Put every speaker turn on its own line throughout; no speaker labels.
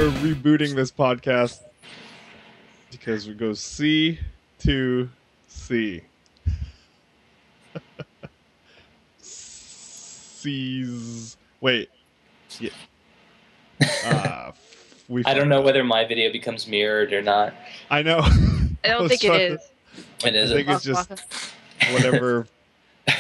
we're rebooting this podcast because we go C2C. C's. Wait. Yeah.
I don't know whether my video becomes mirrored or not.
I know.
I don't think it is.
It isn't.
I think it's just whatever.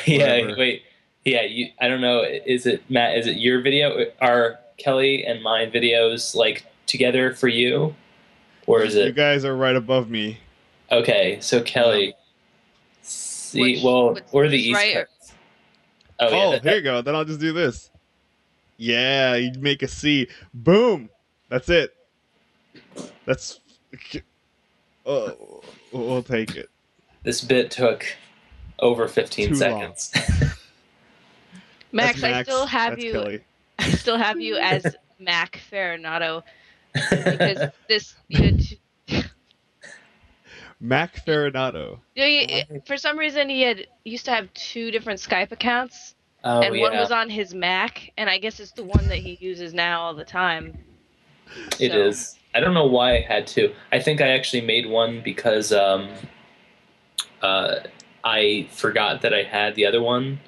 Yeah,
whatever.
wait. Yeah, I don't know. Is it, Matt, is it your video? Are Kelly and mine videos like together for you? Or is it?
You guys are right above me.
Okay, so Kelly. Or the East
right?
Coast. Oh, yeah,
Here you go. Then I'll just do this. Yeah, you make a C. Boom. That's it. That's. Oh, we'll take it.
This bit took over 15
Too
seconds.
Max,
That's
I still have
That's
you.
Kelly.
I still have you as Mac Farinato because this.
Mac Farinato.
For some reason, he used to have 2 different Skype accounts,
Oh,
and
yeah.
one was on his Mac, and I guess it's the one that he uses now all the time.
It is. I don't know why I had to. I think I actually made one because I forgot that I had the other one,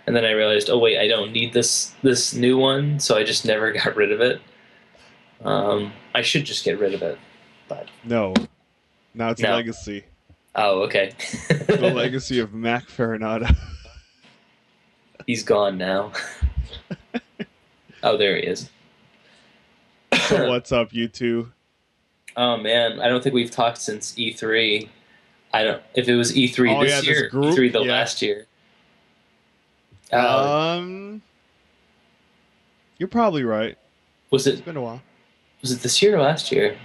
and then I realized, oh wait, I don't need this new one, so I just never got rid of it. I should just get rid of it, but
No. Now it's a legacy.
Oh, okay.
The legacy of Mac Farinato.
He's gone now. Oh, there he is.
So what's up, you two?
Oh man, I don't think we've talked since E3. I don't. If it was E3 this year,
group,
E3 last year.
You're probably right.
Was
It's
it?
been a while.
Was it this year or last year?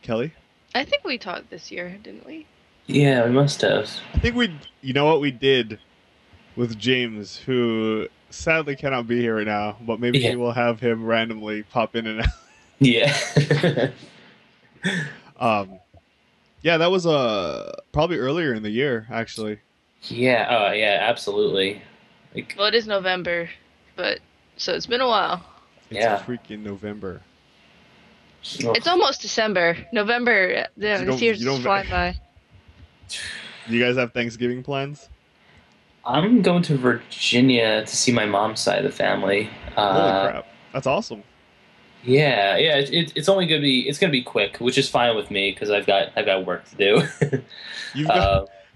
Kelly?
I think we talked this year, didn't we?
Yeah, we must have.
I think you know what we did with James, who sadly cannot be here right now, but maybe we will have him randomly pop in and out.
Yeah.
Yeah, that was probably earlier in the year, actually.
Yeah, yeah, absolutely.
Well, it is November, but so it's been a while.
It's freaking November.
It's almost December. November, this year's just flying by.
Do you guys have Thanksgiving plans?
I'm going to Virginia to see my mom's side of the family.
Holy crap. That's awesome.
Yeah. It's only gonna be quick, which is fine with me because I've got work to do.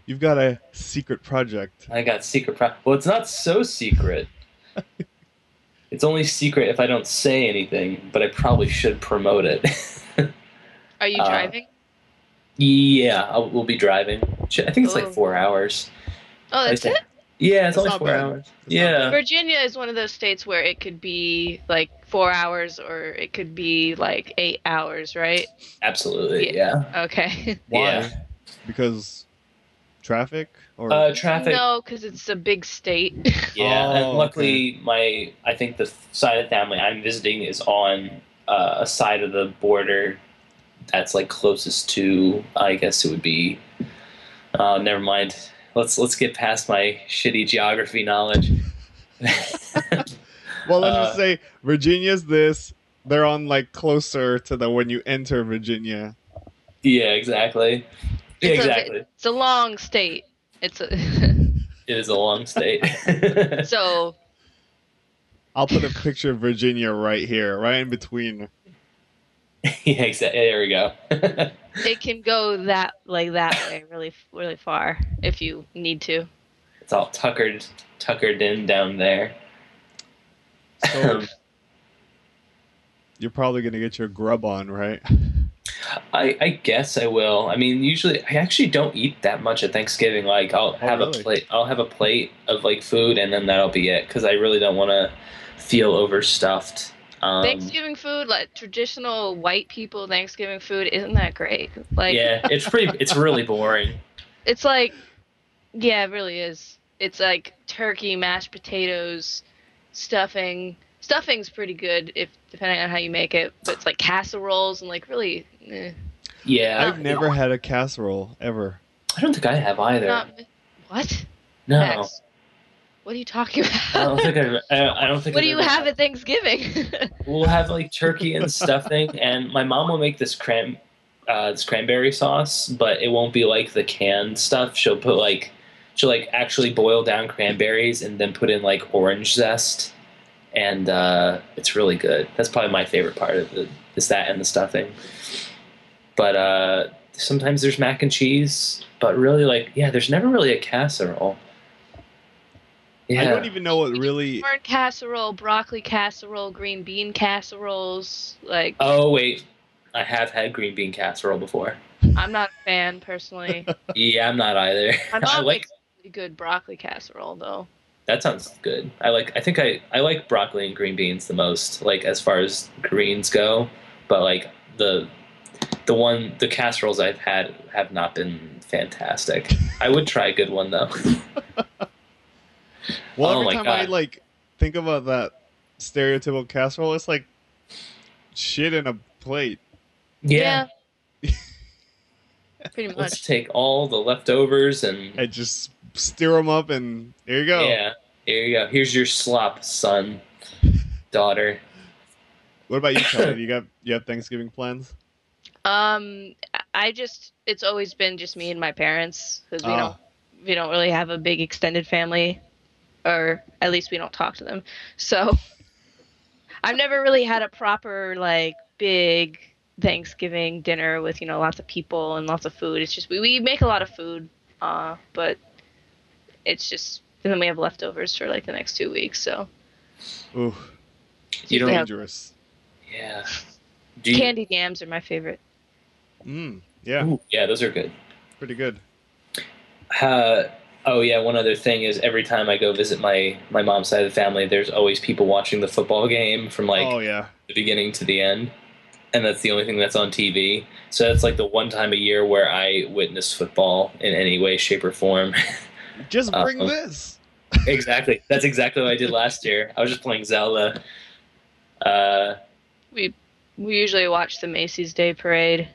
You've got a secret project.
I got secret well, it's not so secret. It's only secret if I don't say anything, but I probably should promote it.
Are you driving?
Yeah, we'll be driving. I think it's like 4 hours.
Oh, that's it?
Yeah, it's only 4 hours. Yeah.
Virginia is one of those states where it could be like 4 hours or it could be like 8 hours, right?
Absolutely, yeah.
Okay.
Why?
Yeah.
Because traffic? Or
traffic.
No, because it's a big state.
Yeah, and luckily I think the side of the family I'm visiting is on a side of the border that's like closest to, I guess it would be, never mind. Let's get past my shitty geography knowledge.
Well, let's just say Virginia's this. They're on like closer to the when you enter Virginia.
Yeah, exactly.
It's a long state. It
is a long state.
So
I'll put a picture of Virginia right here, right in between.
Yeah, exactly. There we go.
It can go that way really, really far if you need to.
It's all tuckered in down there.
So you're probably gonna get your grub on, right?
I guess I will. I mean, usually I actually don't eat that much at Thanksgiving. Like I'll have a plate. I'll have a plate of like food, and then that'll be it. Because I really don't want to feel overstuffed.
Thanksgiving food, like traditional white people Thanksgiving food, isn't that great? Like,
yeah, it's really boring.
It's like, yeah, it really is. It's like turkey, mashed potatoes, stuffing. Stuffing's pretty good if depending on how you make it, but it's like casseroles and like really.
Yeah,
I've never had a casserole ever.
I don't think I have either.
What?
No.
Max, What are you talking about?
I don't think I don't think.
What
I've
do you
ever
have
had.
at Thanksgiving?
We'll have like turkey and stuffing, and my mom will make this cranberry sauce, but it won't be like the canned stuff. She'll like actually boil down cranberries and then put in like orange zest, and it's really good. That's probably my favorite part of it, is that and the stuffing. But sometimes there's mac and cheese, but really, like, yeah, there's never really a casserole. Yeah.
I don't even know what
We do
really.
corn casserole, broccoli casserole, green bean casseroles. Like,
Oh wait, I have had green bean casserole before.
I'm not a fan personally.
Yeah, I'm not either.
My
I
mom
like
makes really good broccoli casserole though.
that sounds good. I think I like broccoli and green beans the most, like as far as greens go. But like the casseroles I've had have not been fantastic. I would try a good one though.
Well,
Oh
every
my
time I
God.
like think about that stereotypical casserole, it's like shit in a plate.
Yeah.
Pretty
Let's
much.
take all the leftovers and
I just stir them up, and there you go.
yeah, here you go. Here's your slop, son, daughter.
What about you, Kelly? You have Thanksgiving plans?
It's always been just me and my parents because
Ah,
we don't really have a big extended family, or at least we don't talk to them. So I've never really had a proper like big Thanksgiving dinner with lots of people and lots of food. It's just we make a lot of food, but it's just and then we have leftovers for like the next 2 weeks. So
ooh,
You don't.
Yeah.
dangerous.
Yeah. Do you,
candied yams are my favorite.
Yeah,
Ooh, yeah, those are good.
pretty good.
Uh, oh yeah, one other thing is every time I go visit my mom's side of the family, there's always people watching the football game from like
Oh yeah,
the beginning to the end, and that's the only thing that's on TV. So that's like the one time a year where I witness football in any way, shape, or form.
just bring
Um,
this.
Exactly. That's exactly what I did last year. I was just playing Zelda. Uh,
We we usually watch the Macy's Day Parade,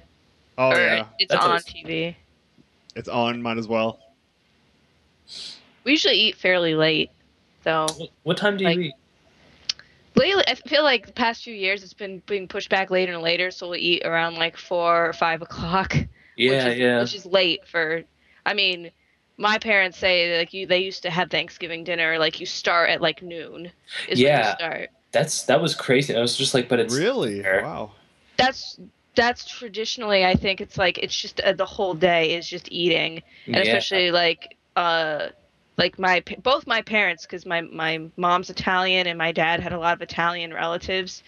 Oh
or
yeah,
it's
That's
on
always-
TV.
it's on. Might as well.
We usually eat fairly late, though.
what time do
Like-
you eat?
Lately, I feel like the past few years it's been being pushed back later and later, so we'll eat around like 4 or 5 o'clock,
Yeah,
which is late for. I mean, my parents say like they used to have Thanksgiving dinner like you start at like noon is when you
Yeah.
start.
That was crazy. I was just like, but it's
Really?
there.
Wow.
That's traditionally I think it's like it's just the whole day is just eating, and
Yeah.
especially like both my parents because my mom's Italian and my dad had a lot of Italian relatives,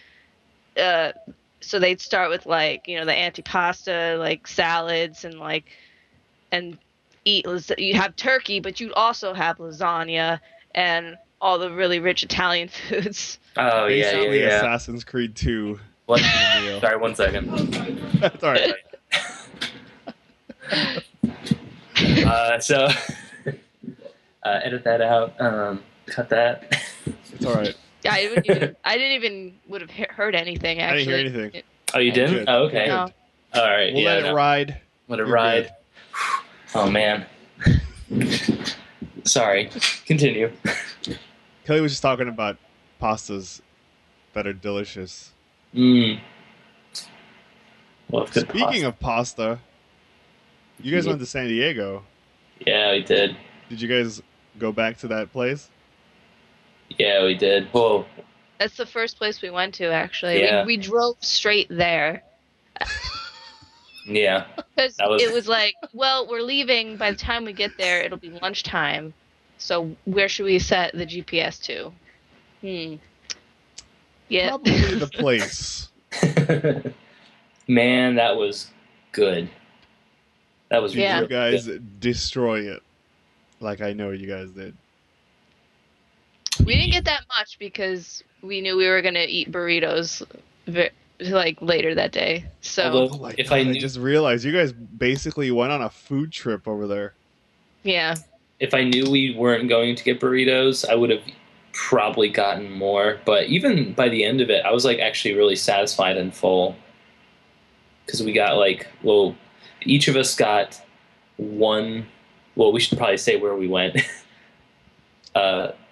so they'd start with like the antipasta like salads and like and you have turkey, but you'd also have lasagna and all the really rich Italian foods.
Oh yeah,
Basically,
yeah.
Assassin's Creed 2.
What?
meal.
Sorry, 1 second.
That's all right.
So edit that out. Cut that.
It's all right.
Yeah, I didn't even would have heard anything
I
actually.
didn't hear anything.
Oh, you didn't?
Good.
Oh, okay.
No.
All right.
We'll
yeah,
let it
no.
ride.
Let it
You're
ride. Oh man. Sorry. Continue.
Kelly was just talking about pastas that are delicious.
Mmm. Well, good
Speaking
pasta.
of pasta, you guys went to San Diego.
Yeah, we did.
Did you guys go back to that place?
Yeah, we did. Whoa.
That's the first place we went to actually.
Yeah.
We drove straight there.
Yeah.
Because
That was-
it was like, well, we're leaving. By the time we get there, it'll be lunchtime. So where should we set the GPS to? Yeah.
Probably the place.
Man, that was good. That was
Yeah.
You
really
guys
good.
destroy it. Like I know you guys did.
We didn't get that much because we knew we were gonna eat burritos, like later that day. So
Although-
Oh my
If
God,
I
I
knew-
just realized you guys basically went on a food trip over there.
yeah,
If I knew we weren't going to get burritos, I would have probably gotten more. But even by the end of it, I was like actually really satisfied and full. Because we got each of us got one. Well, we should probably say where we went.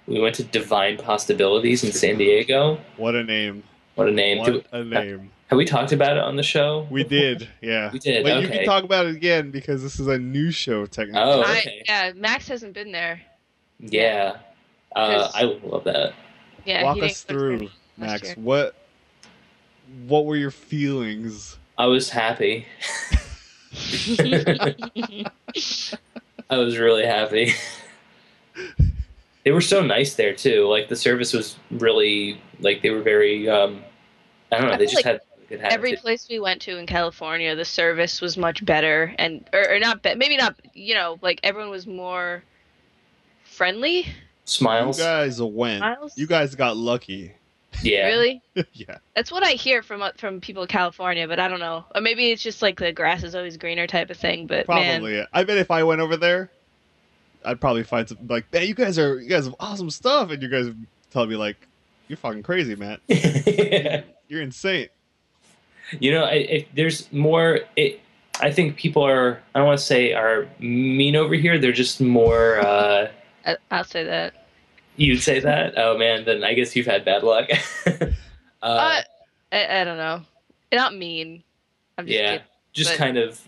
We went to Divine Possibilities in San Diego.
What a name!
What a name!
What a name!
Have we talked about it on the show?
We did, yeah.
We did.
But
okay.
you can talk about it again because this is a new show, technically.
Oh, okay.
Yeah, Max hasn't been there.
Yeah. I love that.
Yeah.
Walk us through, Max. What were your feelings?
I was happy. I was really happy. They were so nice there too. Like the service was really like they were very. I don't know. They just had a good attitude.
Every place we went to in California, the service was much better, and or not. Maybe not. You know, like everyone was more friendly.
Smiles.
You guys went.
Smiles?
You guys got lucky.
Yeah.
Really?
Yeah.
That's what I hear from people in California, but I don't know. Or maybe it's just like the grass is always greener type of thing. But
probably.
Man.
I bet if I went over there, I'd probably find some like, man, you guys have awesome stuff, and you guys would tell me like, you're fucking crazy, man. You're insane.
You know, there's more. I think people are. I don't want to say are mean over here. They're just more.
I'll say that.
You'd say that? Oh man, then I guess you've had bad luck.
I don't know. Not mean. I'm just kidding,
just kind of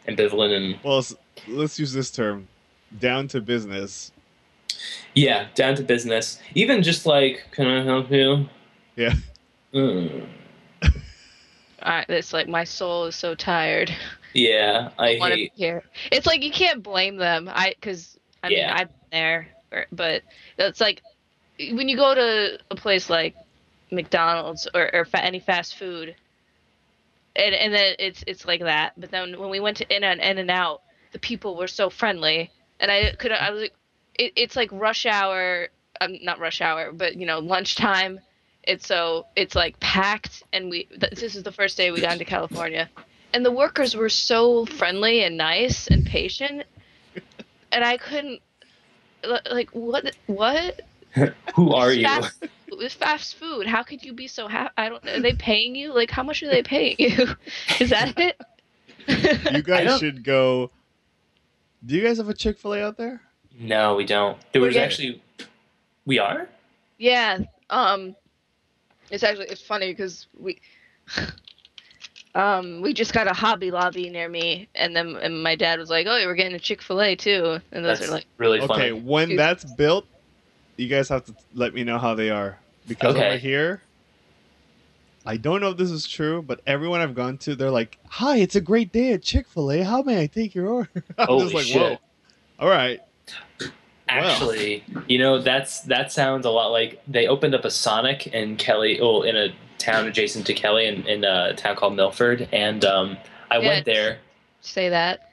ambivalent and.
Well, let's use this term, down to business.
Yeah, down to business. Even just like, can I help you?
Yeah.
It's like my soul is so tired.
Yeah, I
want to
hate.
be here. It's like you can't blame them. Because I mean I've been there, but it's like when you go to a place like McDonald's or any fast food, and then it's like that. But then when we went to In-N-Out, the people were so friendly, and I was like, it's like rush hour, not rush hour, but you know lunchtime. It's like packed, and this is the first day we got into California, and the workers were so friendly and nice and patient, and I couldn't like what
Who are you?
It's fast food. How could you be so happy? I don't. Are they paying you? Like how much are they paying you? Is that it?
You guys should go. Do you guys have a Chick-fil-A out there?
No, we don't. There was actually. We are?
Yeah. It's funny because we just got a Hobby Lobby near me, and my dad was like, "Oh, we're getting a Chick-fil-A too," and those are like
really funny.
Okay, when that's built, you guys have to let me know how they are because over here, I don't know if this is true, but everyone I've gone to, they're like, "Hi, it's a great day at Chick-fil-A. How may I take your order?" I'm just like,
shit.
"Whoa, all right."
Actually, you know that sounds a lot like they opened up a Sonic in Kelly, in a town adjacent to Kelly, in a town called Milford, and I went there.
Say that.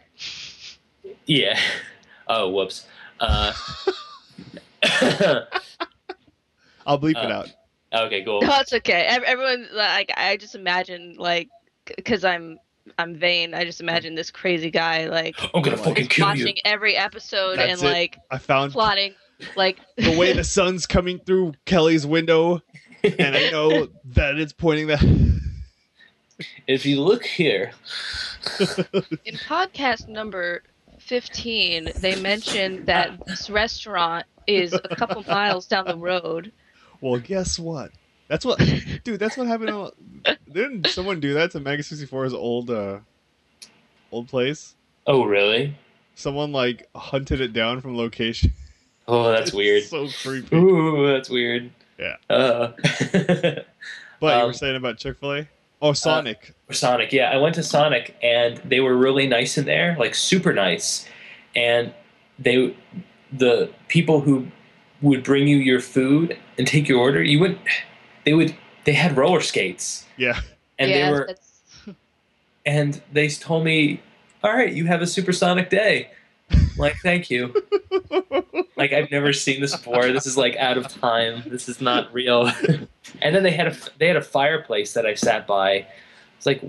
Yeah. Oh, whoops.
I'll bleep it out.
Okay, cool.
No, it's okay. Everyone, like, I just imagine, like, because I'm vain. I just imagine this crazy guy, like,
I'm gonna fucking kill you.
Watching every episode
That's
and
it.
like
I found
plotting, like
the way the sun's coming through Kelly's window, and I know that it's pointing that.
If you look here,
in podcast number 15, they mentioned that this restaurant is a couple miles down the road.
Well, guess what? That's what, dude. That's what happened. Didn't someone do that to Mega 64's old place?
Oh, really?
Someone like hunted it down from location.
Oh, that's weird.
So creepy.
Ooh, that's weird.
Yeah.
But
you were saying about Chick-fil-A? Oh, Sonic.
Sonic, yeah. I went to Sonic, and they were really nice in there, like super nice. And the people who would bring you your food and take your order, they had roller skates.
Yeah.
And they were, and they told me, "All right, you have a supersonic day." I'm like, thank you. Like, I've never seen this before. This is like out of time. This is not real. And then they had a fireplace that I sat by. It's like,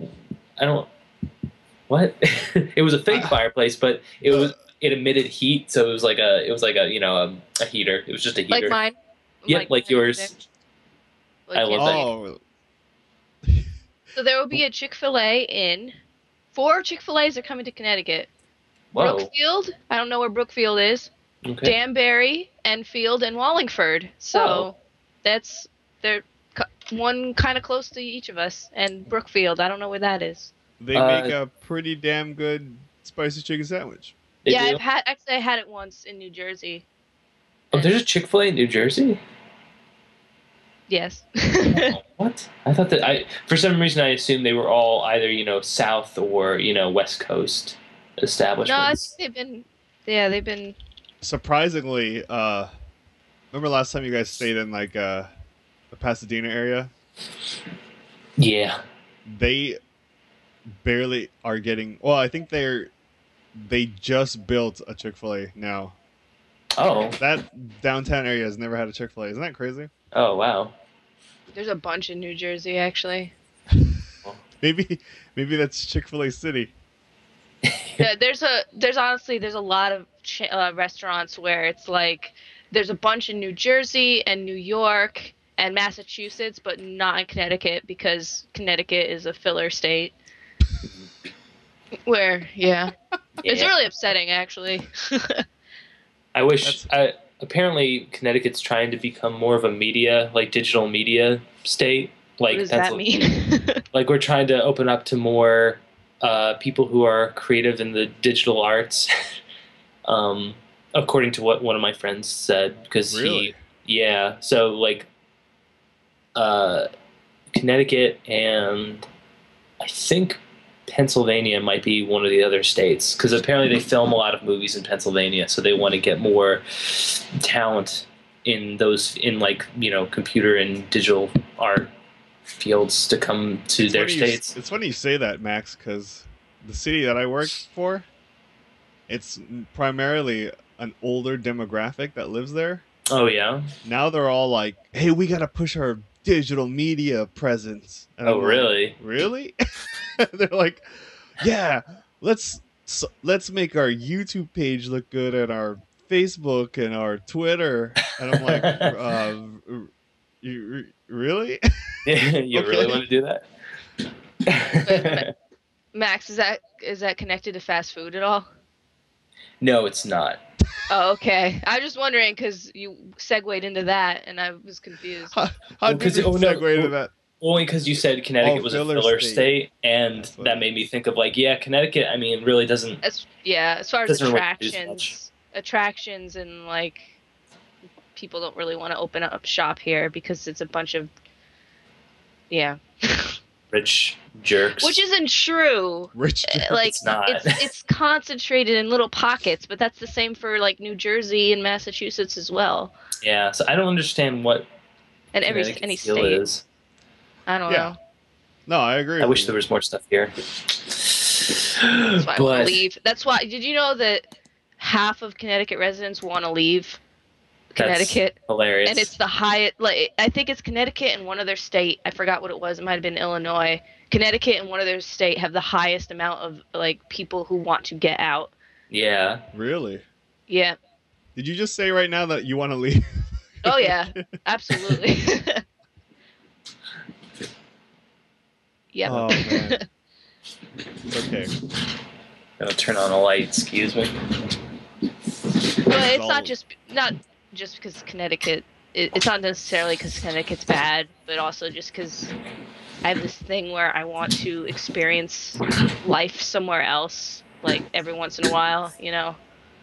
what? It was a fake fireplace, but it emitted heat, so it was like a heater. It was just a heater.
Like mine.
Yep, like yours. I love that.
So there will be a Chick-fil-A 4 Chick-fil-A's are coming to Connecticut.
Whoa.
Brookfield. I don't know where Brookfield is.
Okay.
Danbury, Enfield, and Wallingford. So they're one kind of close to each of us. And Brookfield, I don't know where that is.
They make a pretty damn good spicy chicken sandwich.
Yeah, I had it once in New Jersey.
Oh, there's a Chick-fil-A in New Jersey?
Yes.
Oh, what? I thought that for some reason I assumed they were all either, South or, West Coast establishments.
No, they've been
Surprisingly, remember last time you guys stayed in like the Pasadena area?
Yeah.
They barely are getting. Well, I think they just built a Chick-fil-A now.
Oh.
That downtown area has never had a Chick-fil-A. Isn't that crazy?
Oh, wow.
There's a bunch in New Jersey, actually.
maybe that's Chick-fil-A City.
Yeah, there's a lot of restaurants where it's like there's a bunch in New Jersey and New York and Massachusetts, but not in Connecticut because Connecticut is a filler state. Where, it's really upsetting, actually.
I wish. Apparently, Connecticut's trying to become more of a media, like digital media state. Like,
what does that mean?
Like we're trying to open up to more people who are creative in the digital arts. According to what one of my friends said, because
really?
So like Connecticut and I think Pennsylvania might be one of the other states, because apparently they film a lot of movies in Pennsylvania, so they want to get more talent in those computer and digital art fields to come to their states.
It's funny you say that, Max, because the city that I work for, it's primarily an older demographic that lives there.
Oh yeah.
Now they're all like, "Hey, we gotta push our digital media presence." And
I'm really?
Like, really? They're like, "Yeah, let's make our YouTube page look good and our Facebook and our Twitter." And I'm like, you really?
You really want to do
that? Max, is that connected to fast food at all?
No, it's not.
Oh, okay. I was just wondering because you segued into that, and I was confused.
How did you segue into that?
Only because you said Connecticut was a filler state, and that made me think of Connecticut. I mean, really doesn't.
As far as attractions and like people don't really want to open up shop here because it's a bunch of
rich jerks.
Which isn't true.
Rich jerks.
Like
it's not.
It's concentrated in little pockets, but that's the same for like New Jersey and Massachusetts as well.
Yeah, so I don't understand what
any state
is.
I don't know.
No, I agree.
I wish there was more stuff here.
That's why I want to leave. That's why. Did you know that half of Connecticut residents want to leave Connecticut?
That's hilarious.
And it's the highest. Like I think it's Connecticut and one other state. I forgot what it was. It might have been Illinois. Connecticut and one other state have the highest amount of like people who want to get out.
Yeah.
Really?
Yeah.
Did you just say right now that you want to leave?
Oh yeah, absolutely. Yeah.
Oh man. Okay.
Gonna turn on a light. Excuse me.
But it's not just because Connecticut. It's not necessarily because Connecticut's bad, but also just because I have this thing where I want to experience life somewhere else, like every once in a while, you know.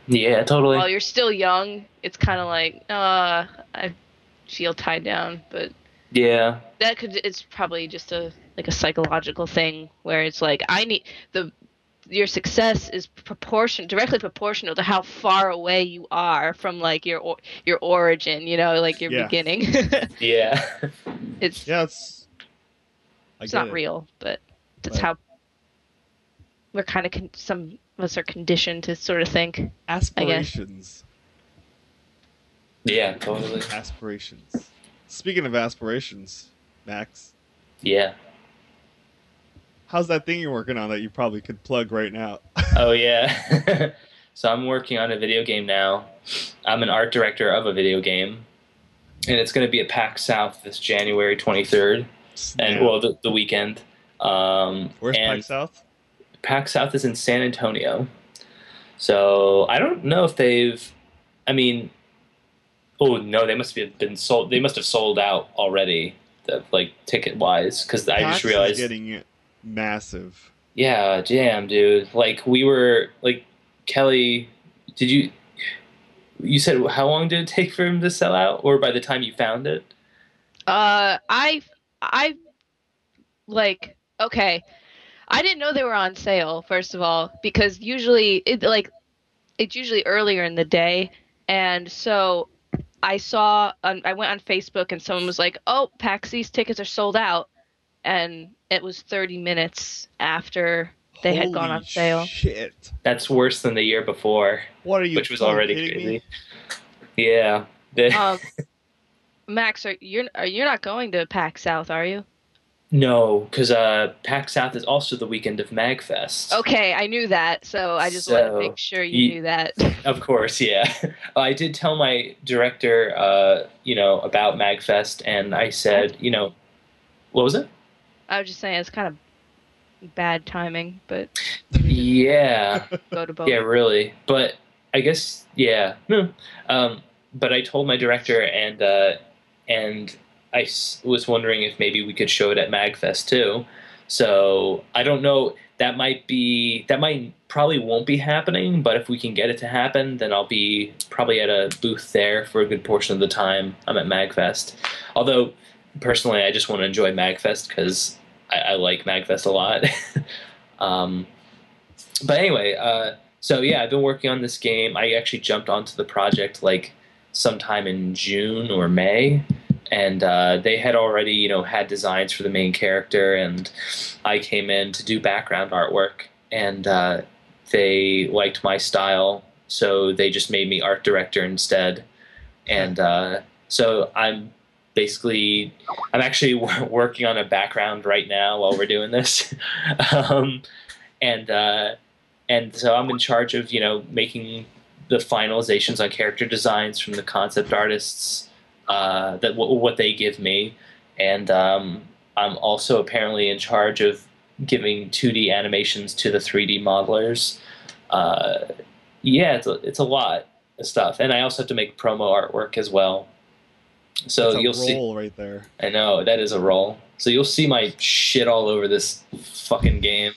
Yeah, totally.
While you're still young, it's kind of like, I feel tied down, but
yeah,
it's probably just a psychological thing where it's like your success is directly proportional to how far away you are from like your origin, you know, like your beginning.
Yeah.
It's not real, but that's how we're kind of some of us are conditioned to sort of think.
Aspirations.
Yeah, totally.
Aspirations. Speaking of aspirations, Max.
Yeah.
How's that thing you're working on that you probably could plug right now?
Oh, yeah. So I'm working on a video game now. I'm an art director of a video game. And it's going to be at PAX South this January 23rd. And, well, the weekend.
Where's PAX South?
PAX South is in San Antonio. So I don't know if they've I mean, oh no, they must have been sold. They must have sold out already, like ticket wise, because I just
PAX is
realized.
getting massive.
Yeah, damn, dude. Like we were like Kelly. Did you? You said how long did it take for him to sell out, or by the time you found it?
I like okay. I didn't know they were on sale, first of all, because usually it's usually earlier in the day, and so I went on Facebook and someone was like, "Oh, PAX East tickets are sold out," and it was 30 minutes after they had gone
Holy
on sale.
shit.
That's worse than the year before,
What are you
which was
fucking
already
kidding me?
crazy. Yeah. The-
Um, Max, you're not going to PAX South, are you?
no, because PAX South is also the weekend of MagFest.
Okay, I knew that, so I just wanted to make
So,
sure you knew that.
of course, yeah. I did tell my director, about MagFest, and I said, what was it?
I was just saying it's kind of bad timing, but maybe just
Yeah.
go to both.
Yeah, really. But I guess, yeah. No. But I told my director, and was wondering if maybe we could show it at MagFest too. So I don't know. That might probably won't be happening, but if we can get it to happen, then I'll be probably at a booth there for a good portion of the time I'm at MagFest. Although, personally, I just want to enjoy MagFest because I like MagFest a lot. um, but anyway, so yeah, I've been working on this game. I actually jumped onto the project like sometime in June or May, and they had already, had designs for the main character, and I came in to do background artwork, and they liked my style, so they just made me art director instead, and so I'm actually working on a background right now while we're doing this, um, and so I'm in charge of making the finalizations on character designs from the concept artists what they give me, and I'm also apparently in charge of giving 2D animations to the 3D modelers. Uh, yeah, it's a lot of stuff, and I also have to make promo artwork as well. So
That's a
you'll see.
roll right there.
I know that is a roll. So you'll see my shit all over this fucking game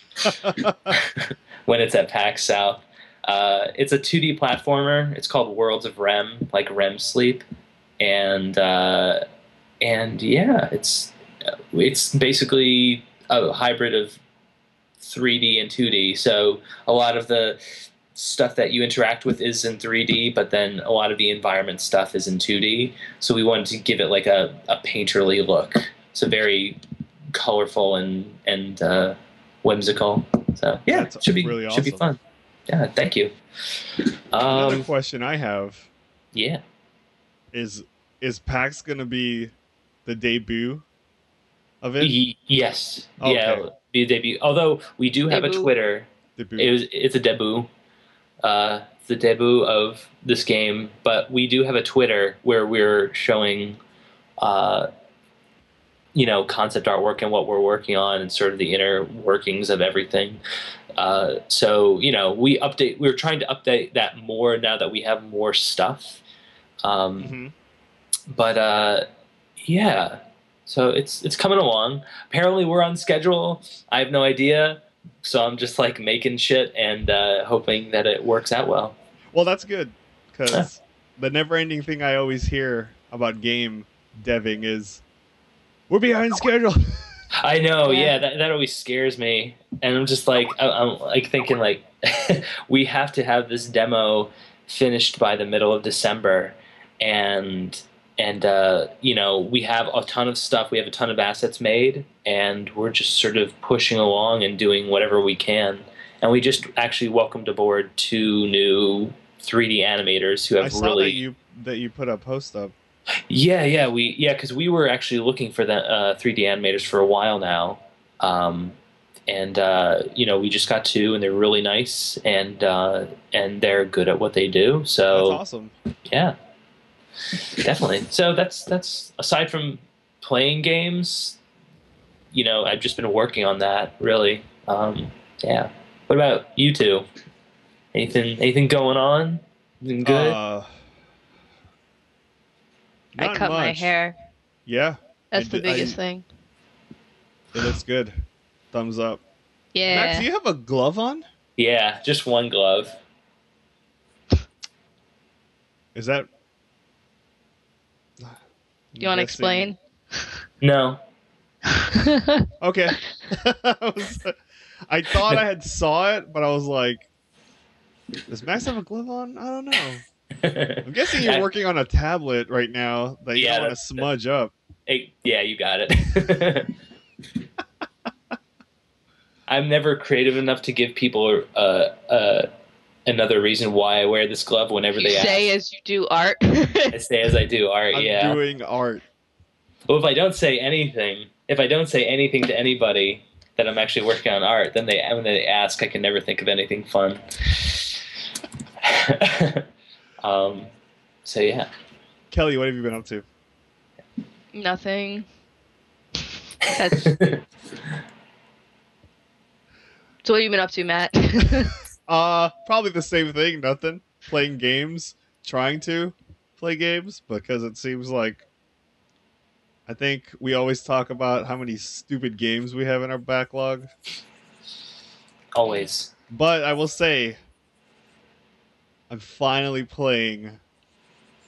when it's at PAX South. It's a 2D platformer. It's called Worlds of REM, like REM sleep, and yeah, it's basically a hybrid of 3D and 2D. So a lot of the stuff that you interact with is in 3D, but then a lot of the environment stuff is in 2D. So we wanted to give it like a painterly look. So very colorful and whimsical. So yeah,
That's
should be
really
should be
awesome.
fun. Yeah, thank you.
Another question I have
Yeah.
is PAX gonna be the debut of it?
Yes.
Okay.
Yeah, the debut. Although we do have
Debut.
a Twitter.
Debut.
It's a debut. It's the debut of this game, but we do have a Twitter where we're showing, concept artwork and what we're working on and sort of the inner workings of everything. So we're trying to update that more now that we have more stuff. But yeah, so it's coming along. Apparently we're on schedule. I have no idea. So I'm just like making shit and hoping that it works out well.
Well, that's good, because the never-ending thing I always hear about game deving is we're behind schedule.
I know, yeah, that always scares me, and I'm just like I'm like thinking like we have to have this demo finished by the middle of December, and we have a ton of stuff, we have a ton of assets made, and we're just sort of pushing along and doing whatever we can, and we just actually welcomed aboard 2 new 3D animators who have
I saw
really
that you put a post up.
Yeah, because we were actually looking for the 3D animators for a while now, and we just got 2, and they're really nice, and they're good at what they do. So
that's awesome.
Yeah, definitely. So that's aside from playing games, I've just been working on that really. Yeah. What about you two? Anything going on? Anything good?
I
Not
cut my
much.
hair.
Yeah.
That's the biggest thing.
It looks good. Thumbs up.
Yeah.
Max, do you have a glove on?
Yeah, just one glove.
Is that...
You want to explain?
No.
Okay. I thought I had saw it, but I was like, does Max have a glove on? I don't know. I'm guessing you're working on a tablet right now that you don't want to smudge up.
Yeah, you got it. I'm never creative enough to give people another reason why I wear this glove whenever they ask.
You say as you do art.
I say as I do art,
I'm doing art.
Well, if I don't say anything to anybody that I'm actually working on art, then when they ask, I can never think of anything fun. So yeah.
Kelly, what have you been up to?
Nothing. That's... So what have you been up to, Matt?
Probably the same thing. Nothing. Playing games. Trying to play games because it seems like I think we always talk about how many stupid games we have in our backlog.
Always.
But I will say, I'm finally playing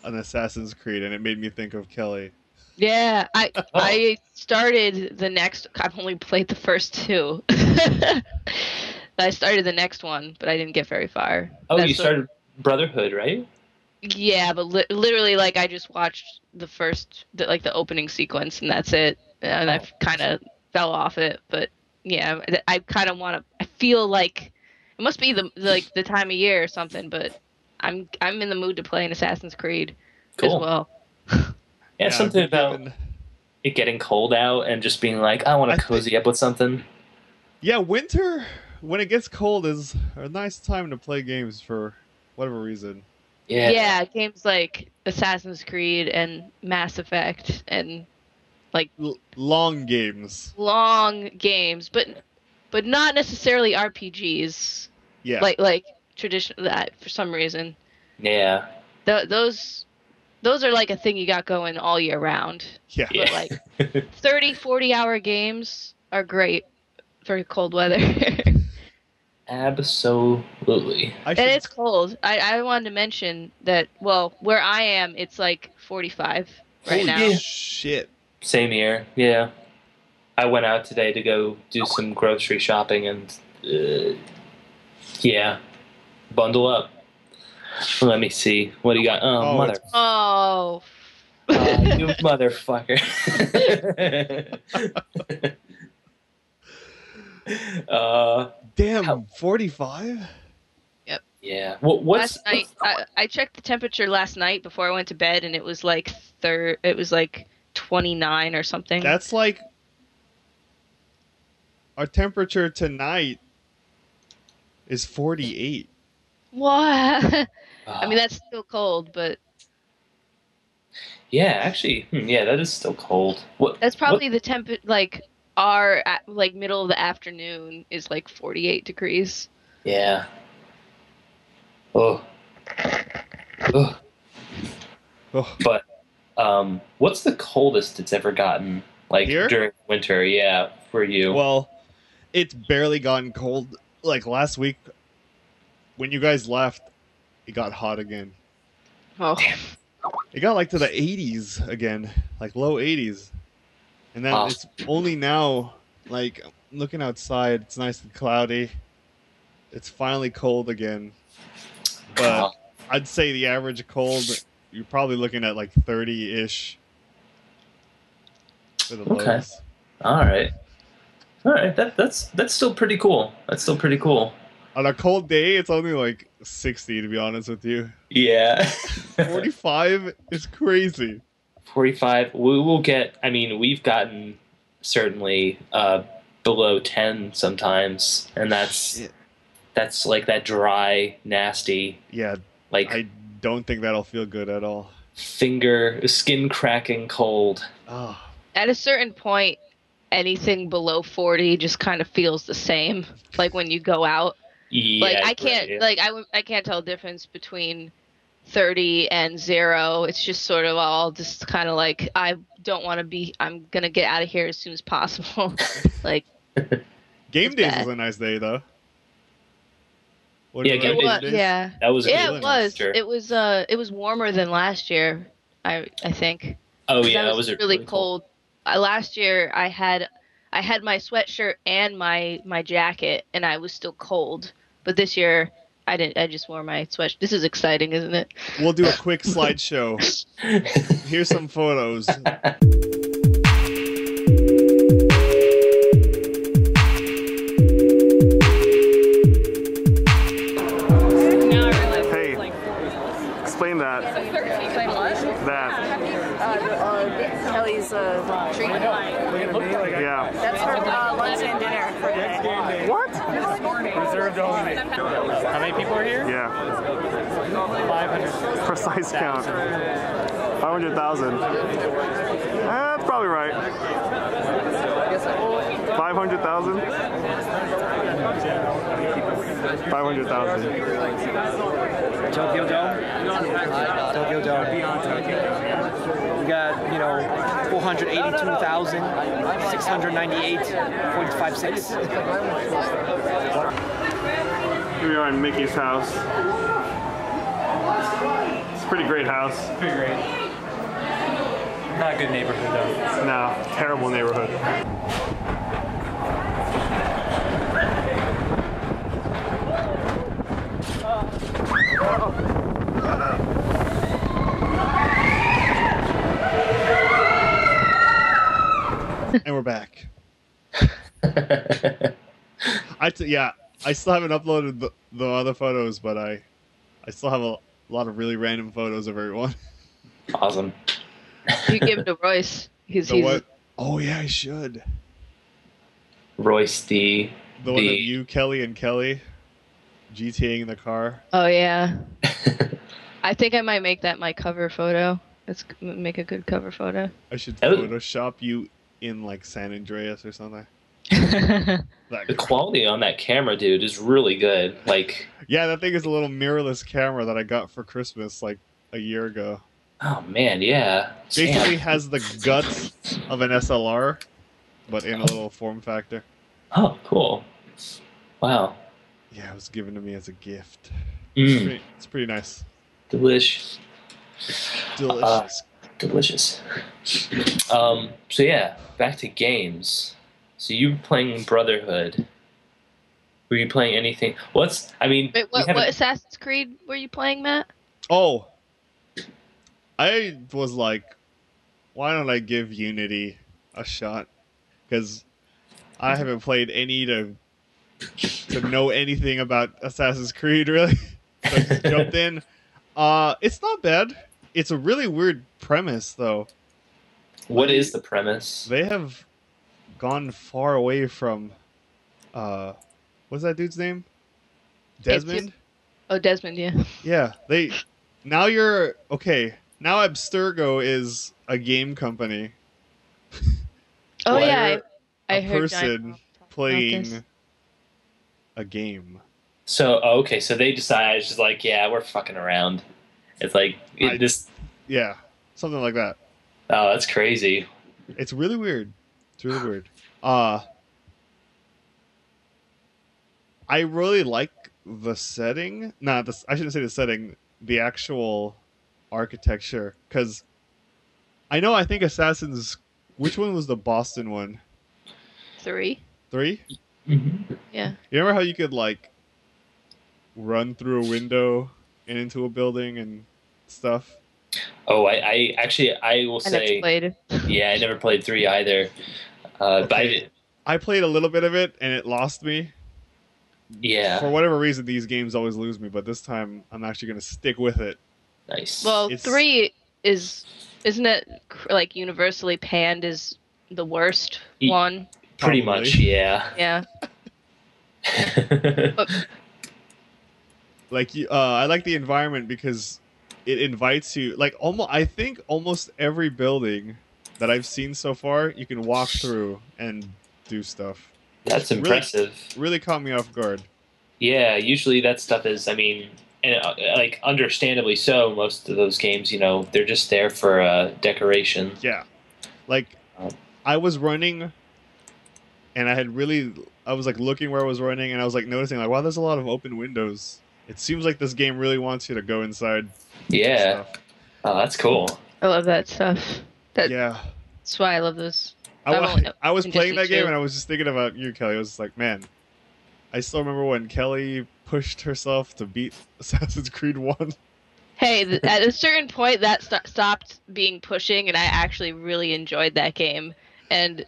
an Assassin's Creed, and it made me think of Kelly.
Yeah, I started the next. I've only played the first two. I started the next one, but I didn't get very far.
Oh, you started Brotherhood, right?
Yeah, but literally, like, I just watched the first, the opening sequence, and that's it. And I kind of fell off it. But yeah, I kind of want to. I feel like it must be the time of year or something. But I'm in the mood to play an Assassin's Creed as well.
Yeah, something about it getting cold out and just being like, I want to cozy up with something.
Yeah, winter, when it gets cold, is a nice time to play games for whatever reason.
Yeah, games like Assassin's Creed and Mass Effect and like
long games.
Long games, but not necessarily RPGs.
Yeah.
Like traditional that for some reason.
Yeah.
Those are like a thing you got going all year round.
Yeah.
But like 30, 40-hour games are great for cold weather.
Absolutely.
And it's cold. I wanted to mention that, well, where I am, it's like 45 right now.
Yeah. Shit.
Same here. Yeah. I went out today to go do some grocery shopping and, yeah, bundle up. Let me see. What do you got? Oh, mother.
Oh.
You motherfucker.
Damn, 45?
Yep.
Yeah.
Last night, I checked the temperature last night before I went to bed, and it was like 29 or something.
That's like our temperature tonight is 48.
What? I mean, that's still cold, but
yeah, actually, yeah, that is still cold.
That's probably the temp. Like our middle of the afternoon is like 48 degrees.
Yeah. Oh. But what's the coldest it's ever gotten? Like
here?
During winter? Yeah, for you.
Well, it's barely gotten cold. Like last week, when you guys left, it got hot again.
Oh.
It got like to the 80s again, like low 80s. And then it's only now, like, looking outside, it's nice and cloudy. It's finally cold again. But I'd say the average cold, you're probably looking at like 30-ish for the lows.
All right. That's still pretty cool. That's still pretty cool.
On a cold day, it's only like 60, to be honest with you.
Yeah.
45 is crazy.
45. We will get, I mean, we've gotten certainly below 10 sometimes. And that's like that dry, nasty.
Yeah.
Like,
I don't think that'll feel good at all.
Skin cracking cold.
Oh.
At a certain point, anything below 40 just kind of feels the same. Like when you go out.
Yeah,
like I can't I can't tell the difference between 30 and 0. It's just sort of all just kind of like, I don't want to be, I'm going to get out of here as soon as possible. Like,
Gamedays was a nice day, though.
Yeah, Gamedays.
Yeah.
That was
yeah, it was. Sure. It was warmer than last year, I think.
Oh yeah,
it was really cold. Last year I had my sweatshirt and my jacket, and I was still cold. But this year I didn't. I just wore my sweatshirt. This is exciting, isn't it?
We'll do a quick slideshow. Here's some photos. Explain that.
Explain what?
That.
Kelly's treatment.
Yeah.
That's for lunch and dinner for today.
What?
Reserved only. How many people are here?
Yeah.
500.
Precise count. 500,000. That's probably right. 500,000? 500,000.
Tokyo Dome? Tokyo Dome. We got, 482,698.56.
Here we are in Mickey's house. It's a pretty great house.
Pretty great. Not a good neighborhood though.
No, terrible neighborhood. And we're back. I still haven't uploaded the other photos, but I still have a lot of really random photos of everyone.
Awesome.
You give it to Royce.
What? Oh yeah, I should.
Royce, the
one of you, Kelly, and Kelly GTAing in the car.
Oh yeah. I think I might make that my cover photo. Let's make a good cover photo.
I should Photoshop you in like San Andreas or something. The
quality on that camera, dude, is really good. Like,
yeah, that thing is a little mirrorless camera that I got for Christmas like a year ago.
Oh man, yeah.
Basically has the guts of an SLR, but in a little form factor.
Oh, cool. Wow.
Yeah, it was given to me as a gift.
Mm.
It's pretty nice.
Delicious. Delicious. So yeah, back to games. So you were playing Brotherhood. Were you playing anything?
Wait, what Assassin's Creed were you playing, Matt?
Oh, I was like, why don't I give Unity a shot? Because I haven't played any to know anything about Assassin's Creed, really. So I just jumped in. It's not bad. It's a really weird premise, though.
What is the premise?
They have gone far away from, what's that dude's name? Desmond?
Oh, Desmond, yeah.
Yeah, now Abstergo is a game company.
Oh yeah, I heard
a person playing a game.
So okay, so they decided just like, yeah, we're fucking around. It's like
yeah, something like that.
Oh, that's crazy.
It's really weird. It's really weird. I really like the setting. I shouldn't say the setting. The actual architecture, because I think Assassin's. Which one was the Boston one?
3.
3?
Mm-hmm.
Yeah.
You remember how you could like run through a window and into a building and stuff?
Oh, I will say.
Never played.
Yeah, I never played 3 either.
Okay. But I played a little bit of it and it lost me.
Yeah.
For whatever reason, these games always lose me, but this time I'm actually going to stick with it.
Nice.
Well, 3 isn't it like universally panned as the worst one?
Pretty much, yeah.
Yeah.
Like I like the environment because it invites you. Like I think almost every building that I've seen so far, you can walk through and do stuff.
That's impressive.
Really caught me off guard.
Yeah, usually that stuff is, I mean, and like understandably so, most of those games, they're just there for decoration.
Yeah, like I was running, and I was like looking where I was running, and I was like noticing like, wow, there's a lot of open windows. It seems like this game really wants you to go inside.
Yeah.
Stuff.
Oh, that's cool.
I love that stuff.
Yeah.
That's why I love those.
I was playing that game,
too.
and I was just thinking about you, Kelly. I was just like, man, I still remember when Kelly pushed herself to beat Assassin's Creed 1.
Hey, at a certain point, that stopped being pushing, and I actually really enjoyed that game. And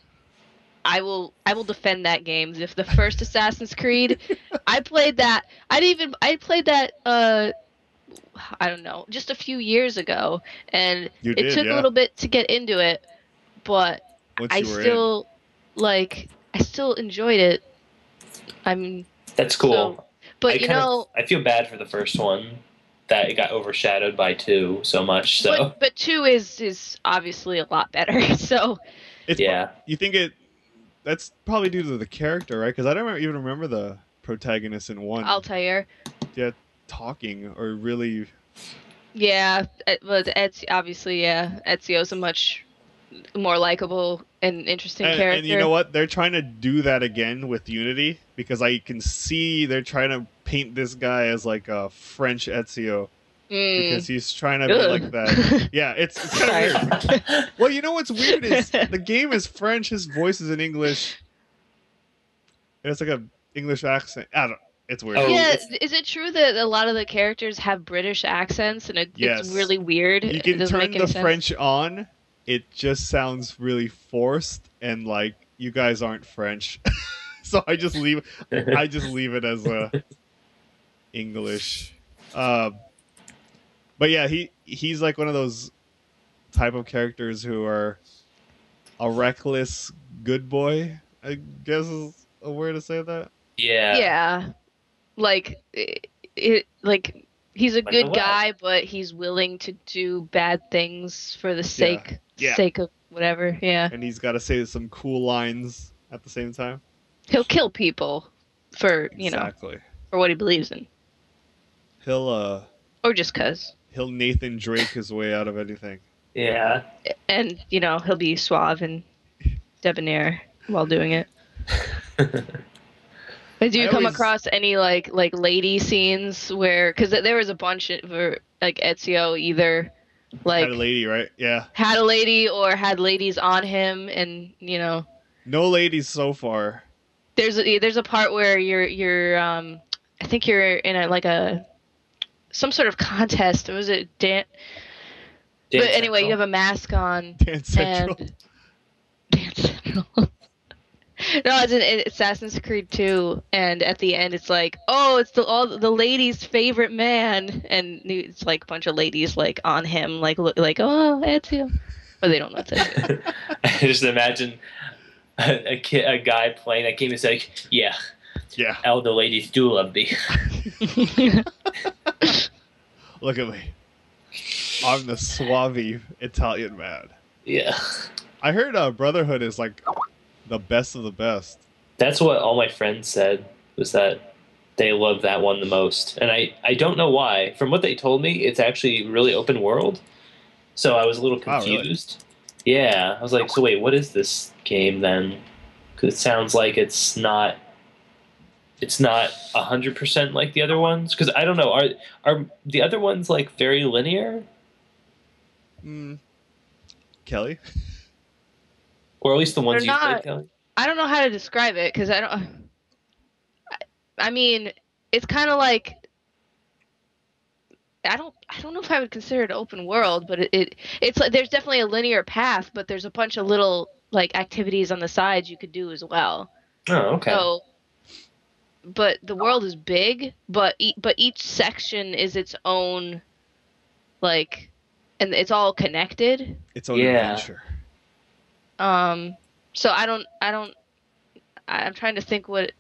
I will defend that game. If the first Assassin's Creed, I played that. I played that. I don't know, just a few years ago, and it took a little bit to get into it, but I still enjoyed it. I mean,
that's cool.
But
I feel bad for the first one that it got overshadowed by 2 so much. So,
but 2 is obviously a lot better. So,
you think that's probably due to the character, right? Because I don't even remember the protagonist in 1.
Altair.
Yeah, talking or really.
Yeah, but Ezio's a much more likable and interesting character.
And you know what? They're trying to do that again with Unity, because I can see they're trying to paint this guy as like a French Ezio. Because he's trying to be like that. Yeah, it's kind of weird. Well, you know what's weird is the game is French, his voice is in English. And it's like a English accent. I don't know. It's weird.
Yeah, is it true that a lot of the characters have British accents and it's really weird?
You can turn the French on. It just sounds really forced, and like you guys aren't French. So I just leave it as English. But yeah, he's like one of those type of characters who are a reckless good boy, I guess is a way to say that.
Yeah.
Yeah. Like he's a good guy, but he's willing to do bad things for the sake of whatever. Yeah.
And he's got to say some cool lines at the same time.
He'll kill people for for what he believes in.
He'll
or just 'cause.
He'll Nathan Drake his way out of anything.
Yeah.
And he'll be suave and debonair while doing it. Do you come across any like lady scenes where, because there was a bunch of like Ezio either like
had a lady, right? Yeah,
had a lady or had ladies on him, and
no ladies so far.
There's a part where you're I think you're in some sort of contest. Was it dance? But anyway,
Central.
you have a mask on.
Dance Central.
Dance Central. No, it's in Assassin's Creed 2, and at the end it's like, oh, it's all the ladies' favorite man, and it's like a bunch of ladies like on him, like oh, Ezio, but they don't know it's Ezio.
I just imagine a guy playing that game is like, yeah, all the ladies do love me.
Look at me, I'm the suave Italian man.
Yeah,
I heard Brotherhood is like the best of the best.
That's what all my friends said, was that they love that one the most. And I don't know why. From what they told me, it's actually really open world. So I was a little confused. Really? Yeah. I was like, so wait, what is this game then? Because it sounds like it's not 100% like the other ones. Because I don't know, are the other ones like very linear?
Kelly?
Or at least the ones you played, Kelly?
I don't know how to describe it, because I mean, it's kind of like, I don't know if I would consider it open world, but it's like there's definitely a linear path, but there's a bunch of little like activities on the sides you could do as well.
Oh, okay.
So, but the world is big, but each section is its own, like, and it's all connected.
Its own adventure.
So I'm trying to think what,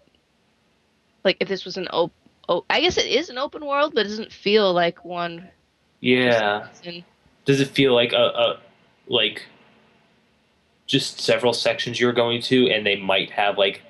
like, if this was I guess it is an open world, but it doesn't feel like one.
Yeah. Does it feel like like just several sections you're going to, and they might have like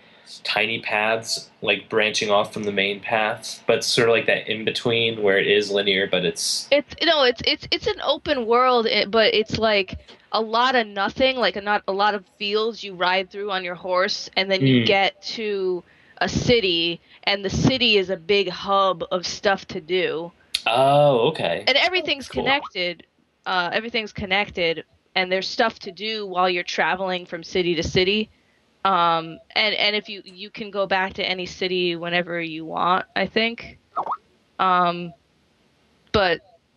tiny paths like branching off from the main path, but sort of like that in between where it is linear, but
it's an open world, but it's like a lot of nothing, like not a lot of fields you ride through on your horse, and then you get to a city, and the city is a big hub of stuff to do.
Oh, okay.
And everything's
Cool.
connected. Everything's connected, and there's stuff to do while you're traveling from city to city. And if you can go back to any city whenever you want, I think. But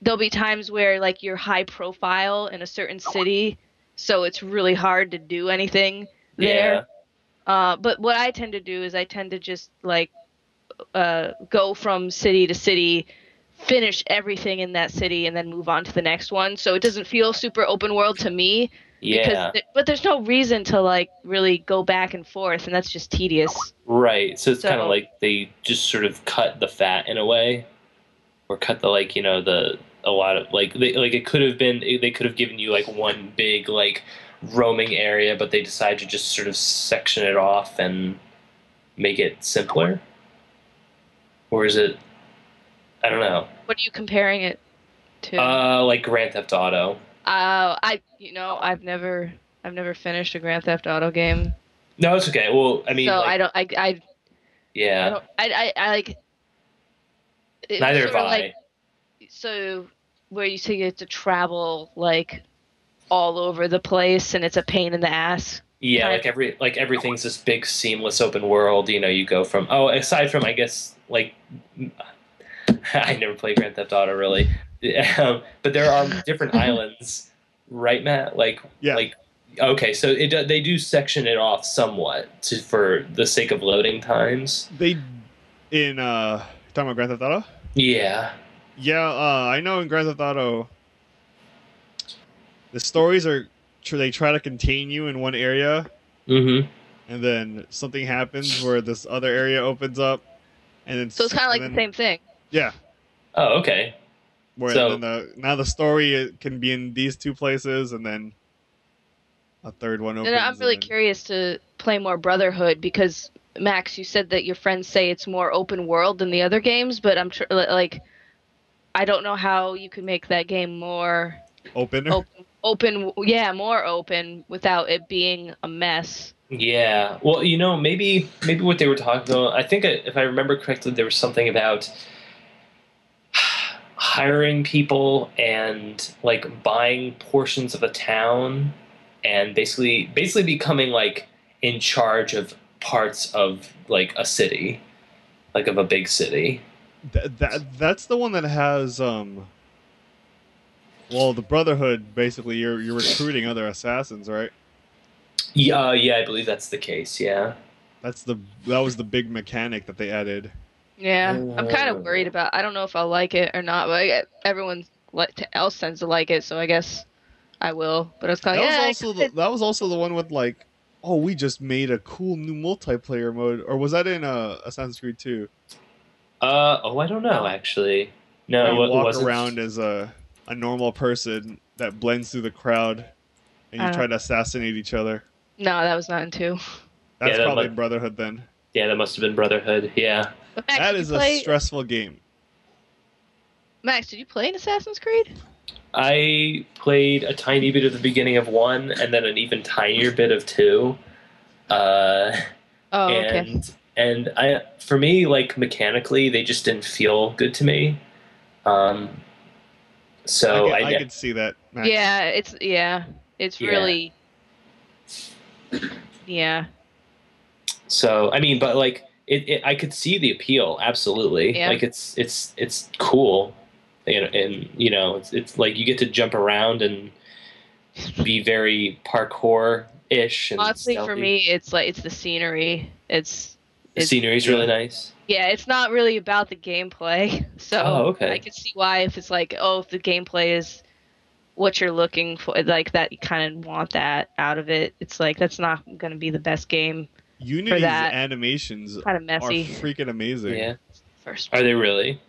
there'll be times where like you're high profile in a certain city, so it's really hard to do anything there. But what I tend to do is I tend to just like go from city to city, finish everything in that city, and then move on to the next one. So it doesn't feel super open world to me.
Yeah.
But there's no reason to like really go back and forth, and that's just tedious.
Right. So it's kind of like they just sort of cut the fat in a way, or cut the like a lot of like they could have given you like one big like roaming area, but they decided to just sort of section it off and make it simpler. Or is it? I don't know.
What are you comparing it to?
Like Grand Theft Auto.
I've never finished a Grand Theft Auto game.
No, it's okay. Well, I mean,
so
like,
I like.
Neither have I.
So where you say you have to travel like all over the place, and it's a pain in the ass.
Yeah, like everything's this big seamless open world. You know, you go from aside from I guess like I never played Grand Theft Auto really, but there are different islands, right, Matt? Like okay, so they do section it off somewhat for the sake of loading times.
They talking about Grand Theft Auto?
Yeah.
Yeah, I know in Grand Theft Auto, the stories they try to contain you in one area, and then something happens where this other area opens up, and then
so it's kind of like the same thing.
Yeah.
Oh, okay.
Where now the story can be in these two places, and then a third one opens.
And I'm really curious to play more Brotherhood because Max, you said that your friends say it's more open world than the other games, but I'm like. I don't know how you could make that game more
open,
more open without it being a mess.
Yeah. Well, maybe what they were talking about, I think if I remember correctly, there was something about hiring people and like buying portions of a town and basically becoming like in charge of parts of like a city, like of a big city.
That's the one that has the Brotherhood. Basically, you're recruiting other assassins, right?
Yeah, I believe that's the case. Yeah,
that was the big mechanic that they added.
Yeah, I'm kind of worried about. I don't know if I'll like it or not, but everyone else tends to like it, so I guess I will. But it's kind of
that was also the one with like, we just made a cool new multiplayer mode, or was that in Assassin's Creed 2?
I don't know actually. No,
you walk around as a normal person that blends through the crowd, and you try to assassinate each other.
No, that was not in 2.
That's probably Brotherhood then.
Yeah, that must have been Brotherhood. Yeah,
Max,
that is a stressful game.
Max, did you play an Assassin's Creed?
I played a tiny bit of the beginning of 1, and then an even tinier bit of 2.
Okay.
And for me, like mechanically, they just didn't feel good to me. So
I could see that, Max.
It's really, yeah.
So I mean, but like I could see the appeal, absolutely. Yeah. Like it's cool, and it's like you get to jump around and be very parkour-ish. And
honestly,
stealthy.
for me, it's the scenery.
The scenery's really nice.
Yeah, it's not really about the gameplay. So
okay.
I can see why if it's like, if the gameplay is what you're looking for, like that, you kind of want that out of it. It's like, that's not going to be the best game.
Unity's animations
kind of messy.
Are freaking amazing.
Yeah.
First.
Are they really?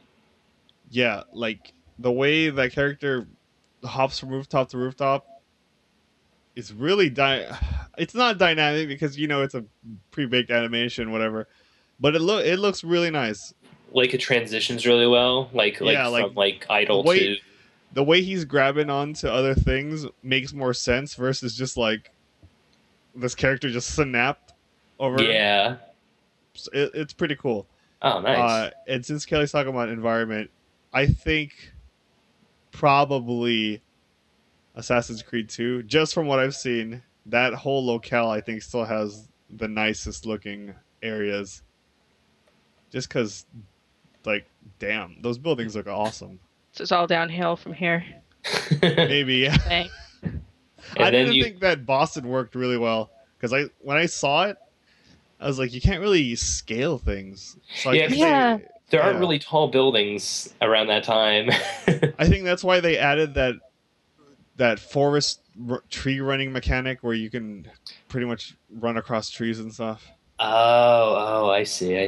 Yeah, like the way that character hops from rooftop to rooftop is really It's not dynamic because it's a pre-baked animation, whatever. But it looks really nice.
Like it transitions really well, like
Yeah,
from like
the
idle
way
to
the way he's grabbing onto other things makes more sense versus just like this character just snapped over.
yeah.
It's pretty cool.
Oh, nice.
And since Kelly's talking about environment, I think probably Assassin's Creed 2, just from what I've seen, that whole locale I think still has the nicest looking areas. Just because, like, damn, those buildings look awesome.
So it's all downhill from here.
Maybe, yeah.
Dang.
I didn't think that Boston worked really well because when I saw it, I was like, you can't really scale things. So I think
there aren't really tall buildings around that time.
I think that's why they added that forest tree running mechanic where you can pretty much run across trees and stuff.
Oh, I see.
I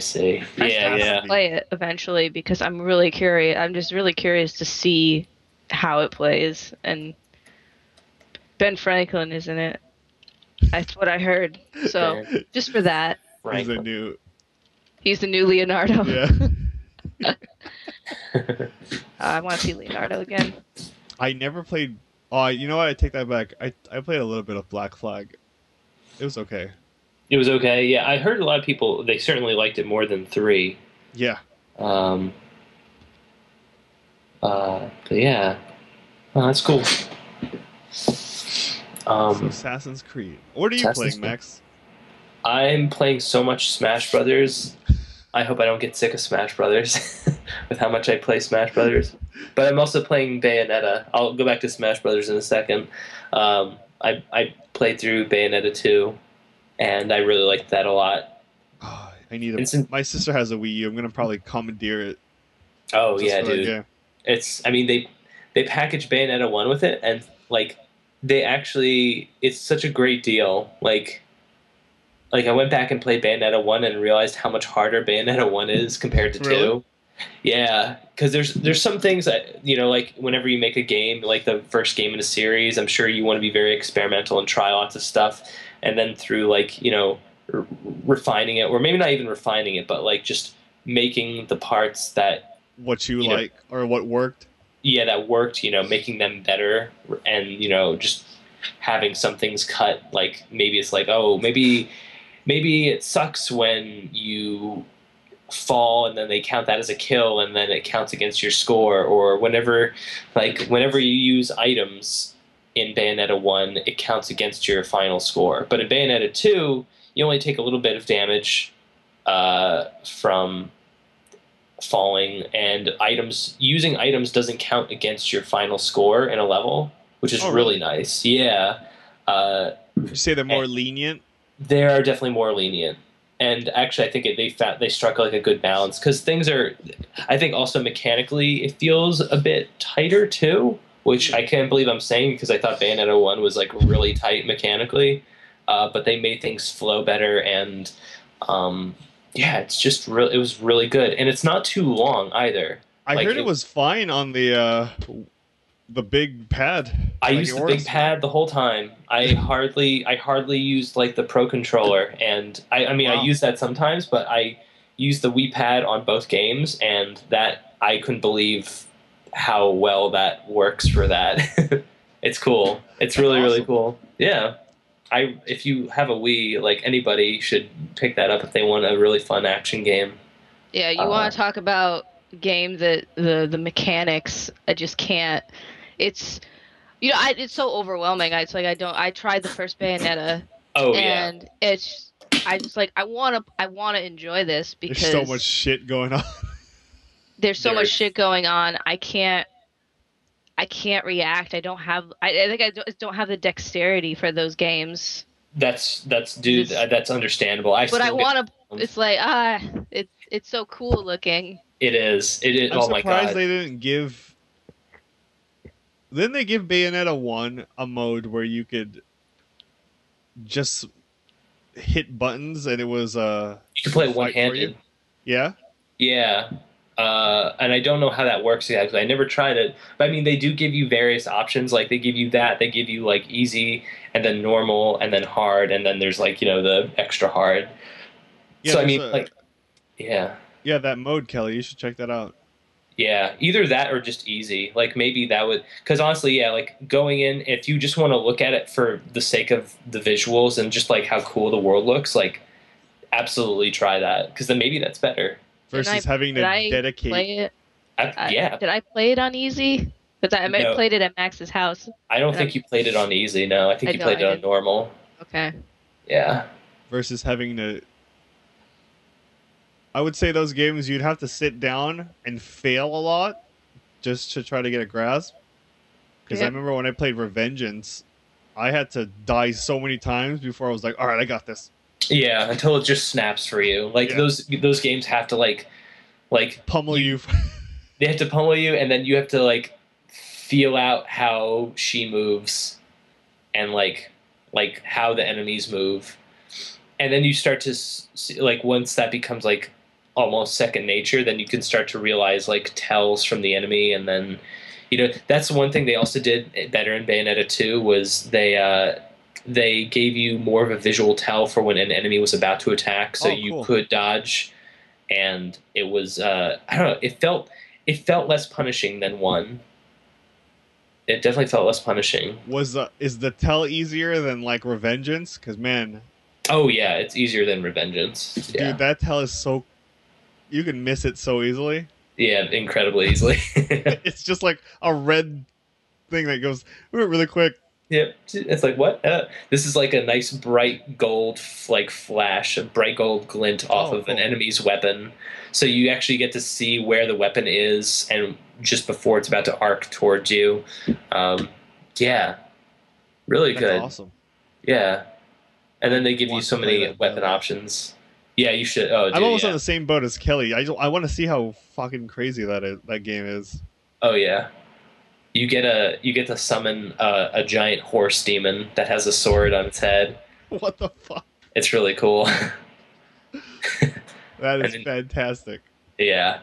play it eventually because I'm really curious. I'm just really curious to see how it plays. And Ben Franklin is in it. That's what I heard. So just for that, he's the new Leonardo.
Yeah.
I want to see Leonardo again.
I never played. Oh, you know what? I take that back. I played a little bit of Black Flag. It was okay.
It was okay. Yeah, I heard a lot of people. They certainly liked it more than 3.
Yeah.
But yeah, that's cool.
So Assassin's Creed. What are you playing, Max?
I'm playing so much Smash Brothers. I hope I don't get sick of Smash Brothers with how much I play Smash Brothers. But I'm also playing Bayonetta. I'll go back to Smash Brothers in a second. I played through Bayonetta 2, and I really liked that a lot.
Oh, my sister has a Wii U. I'm gonna probably commandeer it.
Oh yeah, dude. I mean, they packaged Bayonetta 1 with it, and like it's such a great deal. Like I went back and played Bayonetta 1 and realized how much harder Bayonetta 1 is compared to 2. Yeah, because there's some things that, like whenever you make a game, like the first game in a series, I'm sure you want to be very experimental and try lots of stuff. And then through like, refining it, or maybe not even refining it, but like just making the parts that...
What you like, or what worked?
Yeah, that worked, making them better, and, just having some things cut, like maybe it's like, oh, maybe it sucks when you fall and then they count that as a kill and then it counts against your score, or whenever you use items in Bayonetta 1, it counts against your final score. But in Bayonetta 2, you only take a little bit of damage from falling, and using items doesn't count against your final score in a level, which is really nice. Yeah.
You say they're more lenient?
They are definitely more lenient. And actually, I think they struck like a good balance, because things are, I think also mechanically, it feels a bit tighter too, which I can't believe I'm saying, because I thought Bayonetta 1 was like really tight mechanically, but they made things flow better, and yeah, it's just it was really good, and it's not too long either.
I heard it was fine on the big pad.
I used the big pad the whole time. I hardly used like the Pro controller, and I mean I use that sometimes, but I used the Wii pad on both games, and that I couldn't believe how well that works for that. It's cool. It's really cool. Yeah. If you have a Wii, like anybody should pick that up if they want a really fun action game.
Yeah, you want to talk about a game that the mechanics, I just can't. It's it's so overwhelming. I tried the first Bayonetta.
Oh
and it's I want to enjoy this because
there's so much shit going on.
There's so much shit going on. I can't react. I don't have. I think I don't have the dexterity for those games.
That's understandable.
But I want to. It's like it's so cool looking.
It is.
I'm
oh my god!
Surprised they didn't give. Didn't they give Bayonetta 1 a mode where you could just hit buttons and it was
you could play one-handed.
Yeah.
Yeah. And I don't know how that works exactly. I never tried it, but I mean, they do give you various options. Like they give you that, they give you like easy, and then normal, and then hard, and then there's like the extra hard.
Yeah,
So I mean, like, yeah,
that mode, Kelly. You should check that out.
yeah, either that or just easy. Like maybe that would, because honestly, yeah, like going in, if you just want to look at it for the sake of the visuals and just like how cool the world looks, like absolutely try that, because then maybe that's better.
Versus having to dedicate.
Play it?
Yeah.
Did I play it on easy? Because I played it at Max's house.
I don't think you played it on easy. No, I think you played it on normal.
Okay.
Yeah.
Versus having to. I would say those games you'd have to sit down and fail a lot just to try to get a grasp. Because I remember when I played Revengeance, I had to die so many times before I was like, all right, I got this.
Yeah, until it just snaps for you. Like those games have to like
pummel you.
They have to pummel you, and then you have to like feel out how she moves, and like how the enemies move, and then you start to see, like once that becomes like almost second nature, then you can start to realize like tells from the enemy, and then that's one thing they also did better in Bayonetta 2 was they gave you more of a visual tell for when an enemy was about to attack, so you could dodge, and it was I don't know, it felt less punishing than 1. It definitely felt less punishing.
Is the tell easier than like Revengeance? Because man,
oh yeah, it's easier than Revengeance.
Dude, that tell is so you can miss it so easily.
Yeah, incredibly easily.
It's just like a red thing that goes really quick.
Yeah, it's like, what? This is like a nice bright gold flash, a bright gold glint off of an enemy's weapon. So you actually get to see where the weapon is and just before it's about to arc towards you. Yeah, really good.
That's awesome.
Yeah. And then they give you so many weapon options. Yeah, you should. Oh, dude,
I'm almost on the same boat as Kelly. I want to see how fucking crazy that game is.
Oh yeah. You get to summon a giant horse demon that has a sword on its head.
What the fuck?
It's really cool.
That is fantastic.
Yeah.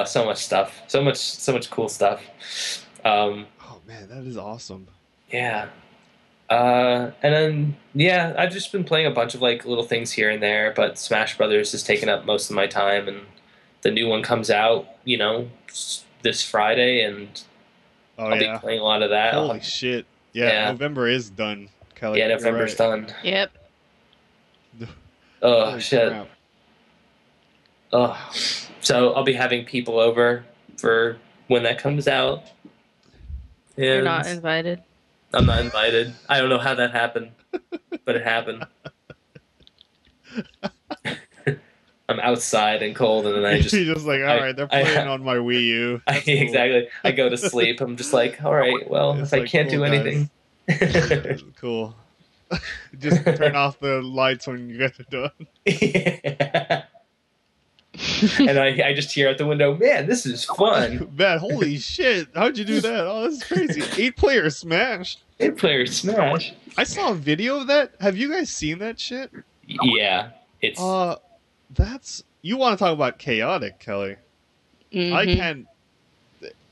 So much stuff. So much cool stuff.
Oh man, that is awesome.
Yeah. And then I've just been playing a bunch of like little things here and there, but Smash Brothers has taken up most of my time, and the new one comes out, this Friday, and I'll be playing a lot of that.
Holy shit. Yeah, November is done, Kelly.
Yeah, November's done.
Yep.
Oh, shit. Crap. Oh. So I'll be having people over for when that comes out. And
you're not invited.
I'm not invited. I don't know how that happened, but it happened. I'm outside and cold, and then I just...
You're just like, all right, they're playing on my Wii U.
Exactly. I go to sleep. I'm just like, all right, well, if I can't do anything...
Cool. Just turn off the lights when you guys are done.
Yeah. And I just hear out the window, man, this is fun.
Man, holy shit. How'd you do that? Oh, this is crazy. 8-player Smash.
8-player Smash.
I saw a video of that. Have you guys seen that shit?
Yeah. It's...
That's... You want to talk about chaotic, Kelly. Mm-hmm. I can't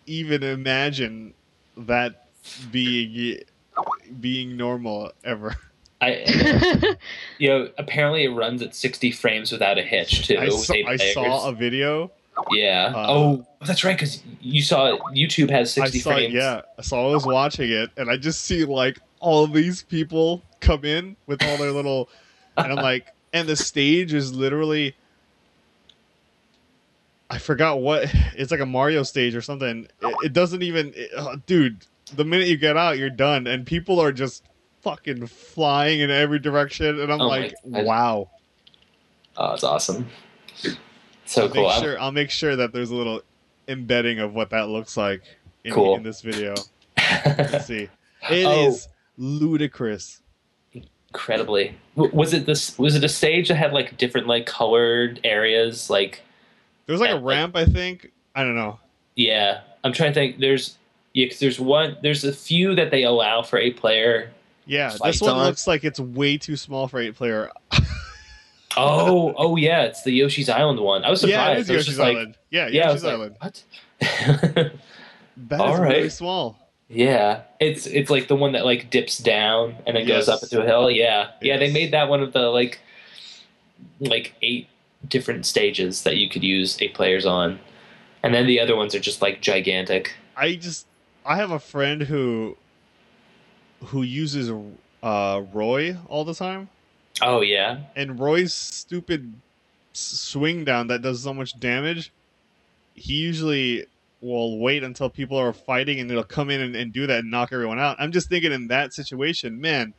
even imagine that being normal ever.
Apparently it runs at 60 frames without a hitch too.
I saw a video.
Yeah. That's right, because you saw YouTube has 60 frames.
Yeah. So I was watching it, and I just see like all these people come in with all their little, and I'm like, and the stage is literally, I forgot what, it's like a Mario stage or something. It doesn't even, dude. The minute you get out, you're done, and people are just fucking flying in every direction, and I'm like, wow.
Oh, it's awesome. So cool.
I'll make sure that there's a little embedding of what that looks like in this video. Let's see. It is ludicrous.
Incredibly. Was it a stage that had like different like colored areas? Like
there was like a ramp, I think. I don't know.
Yeah, I'm trying to think. There's a few that they allow for 8-player.
Yeah, this one looks like it's way too small for 8-player.
Oh yeah, it's the Yoshi's Island one. I was surprised.
Yeah, it is
I was
Yoshi's
just like,
Island. Yeah,
yeah, I was
Yoshi's
like,
Island.
what?
That
All
is really
right.
small.
Yeah, it's like the one that like dips down and then goes up
Yes.
into a hill. Yeah, yeah. They
Yes.
made that one of the like 8 different stages that you could use 8 players on, and then the other ones are just like gigantic.
I have a friend who uses Roy all the time,
Oh yeah.
and Roy's stupid swing down that does so much damage. He usually will wait until people are fighting, and it'll come in and do that and knock everyone out. I'm just thinking in that situation, man,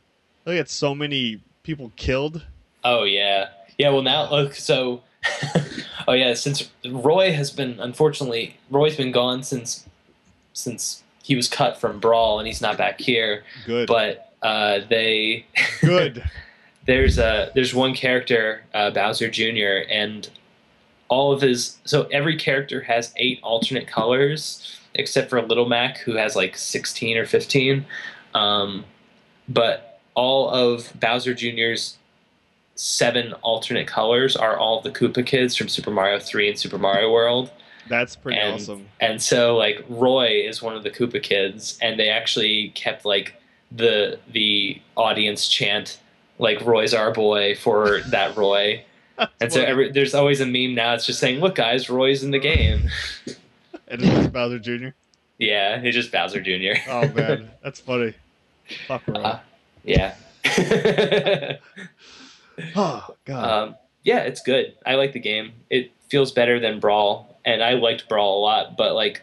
look at so many people killed.
Oh yeah. Yeah. Well now look so. Oh yeah. Since Roy's been gone since he was cut from Brawl and he's not back here.
Good.
But they
Good.
there's one character, Bowser Jr., and all of his, so every character has 8 alternate colors except for Little Mac, who has like 16 or 15. But all of Bowser Jr.'s 7 alternate colors are all of the Koopa kids from Super Mario 3 and Super Mario World.
That's pretty awesome.
And so like Roy is one of the Koopa kids, and they actually kept like the audience chant like "Roy's our boy" for that Roy. And so there's always a meme now. It's just saying, "Look, guys, Roy's in the game."
And it's just Bowser Jr.
Yeah, he's just Bowser Jr.
Oh man, that's funny. Fuck Roy.
Yeah.
Oh god.
Yeah, it's good. I like the game. It feels better than Brawl, and I liked Brawl a lot. But like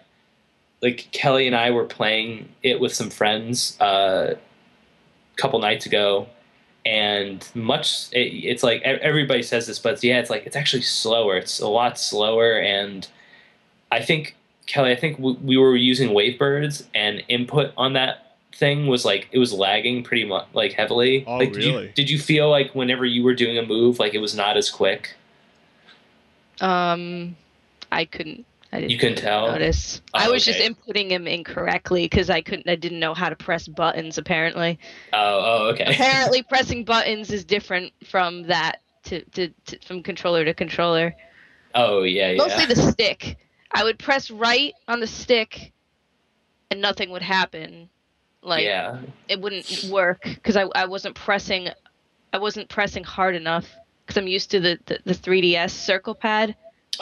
Kelly and I were playing it with some friends a couple nights ago, and it's like everybody says this, but yeah, it's actually slower. It's a lot slower, and I think Kelly, we were using Wavebirds, and input on that thing was like it was lagging pretty much like heavily.
Oh,
like,
really?
Did you feel like whenever you were doing a move, like it was not as quick?
I couldn't.
You couldn't tell.
Notice.
Oh,
I was
okay.
just inputting him incorrectly because I didn't know how to press buttons. Apparently.
Oh, okay.
Apparently, pressing buttons is different from that from controller to controller.
Oh yeah.
Mostly the stick. I would press right on the stick, and nothing would happen. Like it wouldn't work because I wasn't pressing hard enough because I'm used to the 3DS circle pad.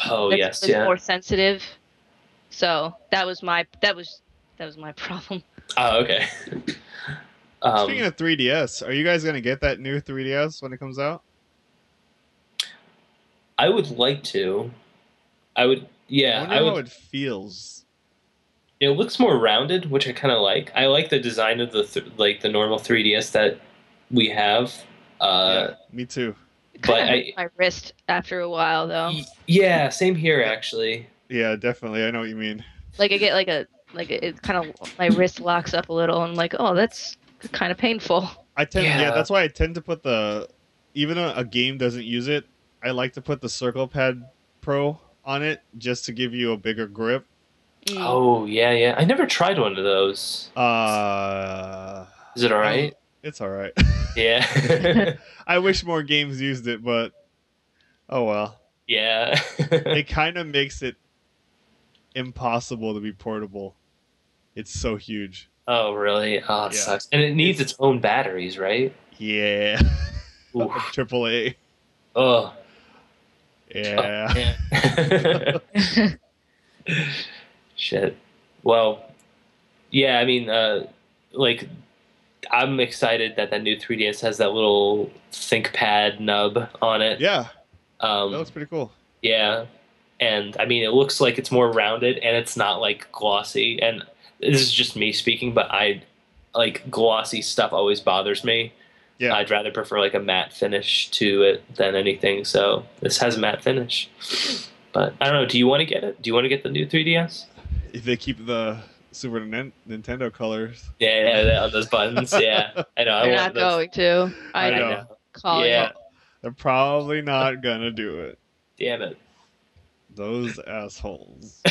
Oh
That's more sensitive. So that was my problem.
Oh, okay.
Speaking of 3DS, are you guys gonna get that new 3DS when it comes out?
I would like to. I would. Yeah.
I wonder how it feels.
It looks more rounded, which I kind of like. I like the design of the normal 3DS that we have.
Yeah, me too.
But
my wrist after a while though.
Yeah, same here actually.
Yeah, definitely. I know what you mean.
Like I get it kind of my wrist locks up a little and like, oh, that's kind of painful.
That's why I tend to put even though a game doesn't use it, I like to put the Circle Pad Pro on it just to give you a bigger grip.
Oh yeah. I never tried one of those. Is it all right?
It's all right.
Yeah.
I wish more games used it, but oh well.
Yeah.
It kind of makes it impossible to be portable. It's so huge.
Oh really? Oh, it sucks. And it needs its own batteries, right?
Yeah. AAA.
Oh.
Yeah.
Shit. Well, yeah, I mean, I'm excited that new 3DS has that little ThinkPad nub on it.
Yeah. That looks pretty cool.
Yeah. And, I mean, it looks like it's more rounded, and it's not, like, glossy. And this is just me speaking, but glossy stuff always bothers me.
Yeah.
I'd rather prefer, like, a matte finish to it than anything. So this has a matte finish. But, I don't know, do you want to get it? Do you want to get the new 3DS?
If they keep the Super Nintendo colors.
Yeah, on those buttons. Yeah, I know.
They're not going to. I know.
Yeah,
they're probably not gonna do it.
Damn it,
those assholes.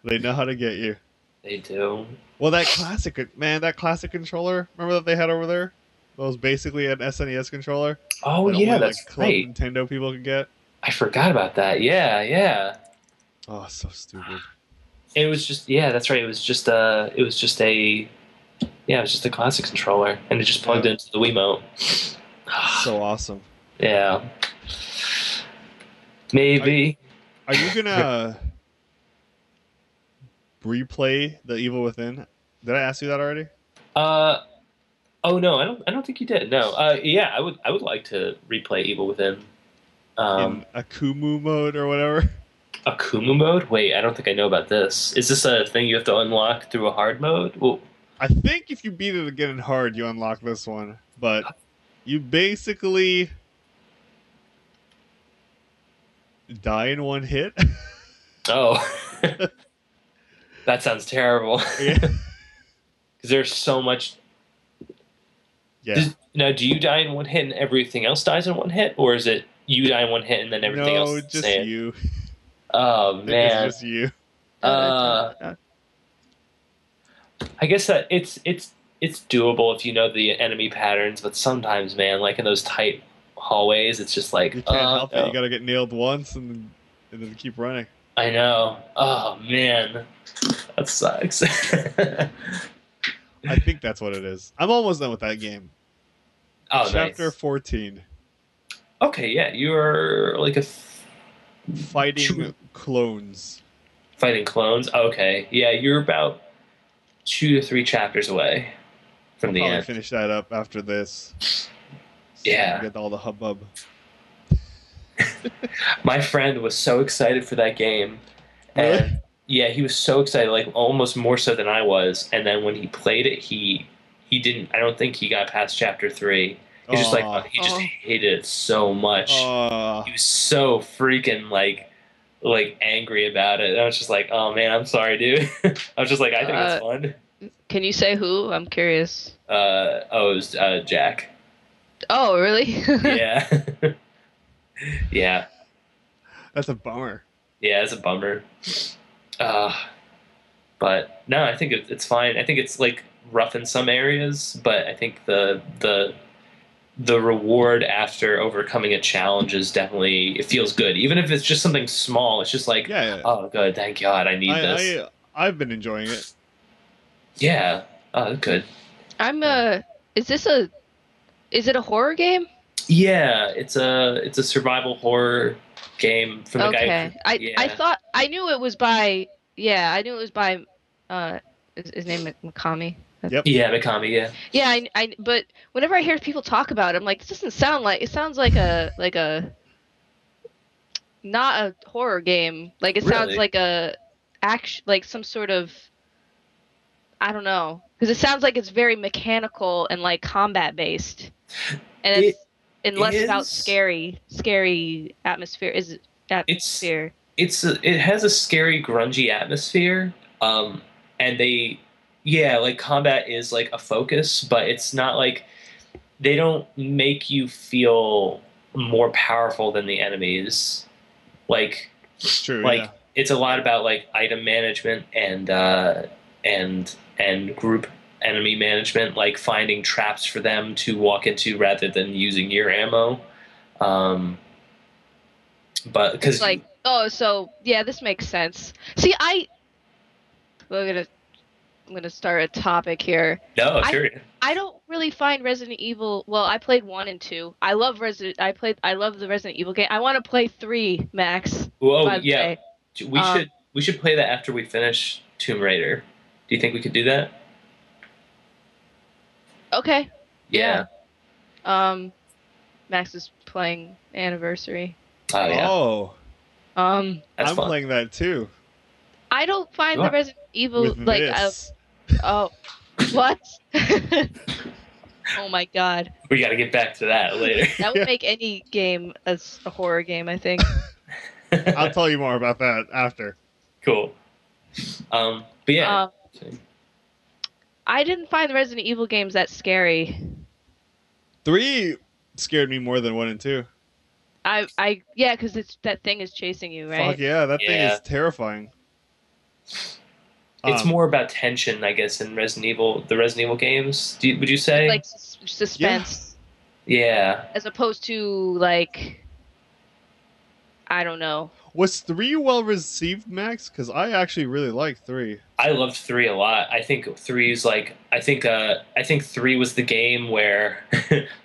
They know how to get you.
They do.
Well, that classic controller. Remember that they had over there? That was basically an SNES controller.
Oh
that
yeah,
only
that's
like Club
right.
Nintendo people could get.
I forgot about that. Yeah, yeah.
Oh, so stupid.
It was just that's right. It was just a classic controller, and it just plugged into the Wiimote.
So awesome.
Yeah. Maybe.
Are you gonna replay the Evil Within? Did I ask you that already?
Oh no, I don't think you did. No. Yeah, I would like to replay Evil Within.
In Akumu mode or whatever.
Akumu mode? Wait, I don't think I know about this. Is this a thing you have to unlock through a hard mode? Well,
I think if you beat it again in hard, you unlock this one. But you basically die in one hit.
Oh. That sounds terrible.
Yeah.
Because there's so much.
Yeah.
Now, do you die in one hit and everything else dies in one hit? Or is it you die in one hit and then everything else is
just
same?
you.
Oh, man.
It's just you.
I guess that it's doable if you know the enemy patterns, but sometimes, man, like in those tight hallways, it's just like
You can't help it. You gotta get nailed once and then keep running.
I know. Oh man, that sucks.
I think that's what it is. I'm almost done with that game.
Oh,
Chapter
nice.
14.
Okay, yeah, you're like
fighting clones.
Fighting clones. Okay, yeah, you're about 2 to 3 chapters away from the
I'll probably
end.
finish that up after this. So
Yeah.
get all the hubbub.
My friend was so excited for that game.
Really?
And yeah, he was so excited, like almost more so than I was. And then when he played it, he didn't. I don't think he got past chapter 3. He's just like he just hated it so much. He was so freaking like angry about it. And I was just like, oh man, I'm sorry, dude. I was just like, I think it's fun.
Can you say who? I'm curious.
It was Jack.
Oh, really?
Yeah. Yeah.
That's a bummer.
Yeah, it's a bummer. But no, I think it's fine. I think it's like rough in some areas, but I think the reward after overcoming a challenge is definitely, it feels good. Even if it's just something small, it's just like, oh, good, thank God, I need this.
I've been enjoying it.
Yeah. Oh, good.
Is it a horror game?
Yeah, it's a survival horror game from the guy.
I knew it was by his name Mikami.
Yep.
Yeah, Mikami. Yeah.
Yeah, I but whenever I hear people talk about it, I'm like, this doesn't sound like. It sounds like a not a horror game. Like it sounds like a action, like some sort of, I don't know, because it sounds like it's very mechanical and like combat based, and it's less about scary atmosphere.
It has a scary, grungy atmosphere. And like combat is like a focus, but it's not like, they don't make you feel more powerful than the enemies. Like,
it's true.
Like it's a lot about like item management and group enemy management, like finding traps for them to walk into rather than using your ammo. But because
like, so yeah, this makes sense. See, I'm gonna start a topic here.
No, sure.
I don't really find Resident Evil. Well, I played 1 and 2. I love the Resident Evil game. I want to play 3, Max.
Whoa, yeah. We should play that after we finish Tomb Raider. Do you think we could do that?
Okay.
Yeah.
Max is playing Anniversary.
Oh yeah.
Oh.
That's
I'm
fun.
playing that too.
I don't find the Resident Evil
With
like
this.
What? Oh my God.
We got to get back to that later.
That would make any game as a horror game, I think.
I'll tell you more about that after.
Cool. But yeah.
I didn't find the Resident Evil games that scary.
3 scared me more than 1 and 2.
Yeah, because that thing is chasing you, right?
Fuck yeah, that thing is terrifying.
It's more about tension, I guess, in Resident Evil, the Resident Evil games. Would you say?
Like suspense.
Yeah.
As opposed to like, I don't know.
Was 3 well received, Max? Because I actually really like 3.
I loved 3 a lot. I think 3 is like I think 3 was the game where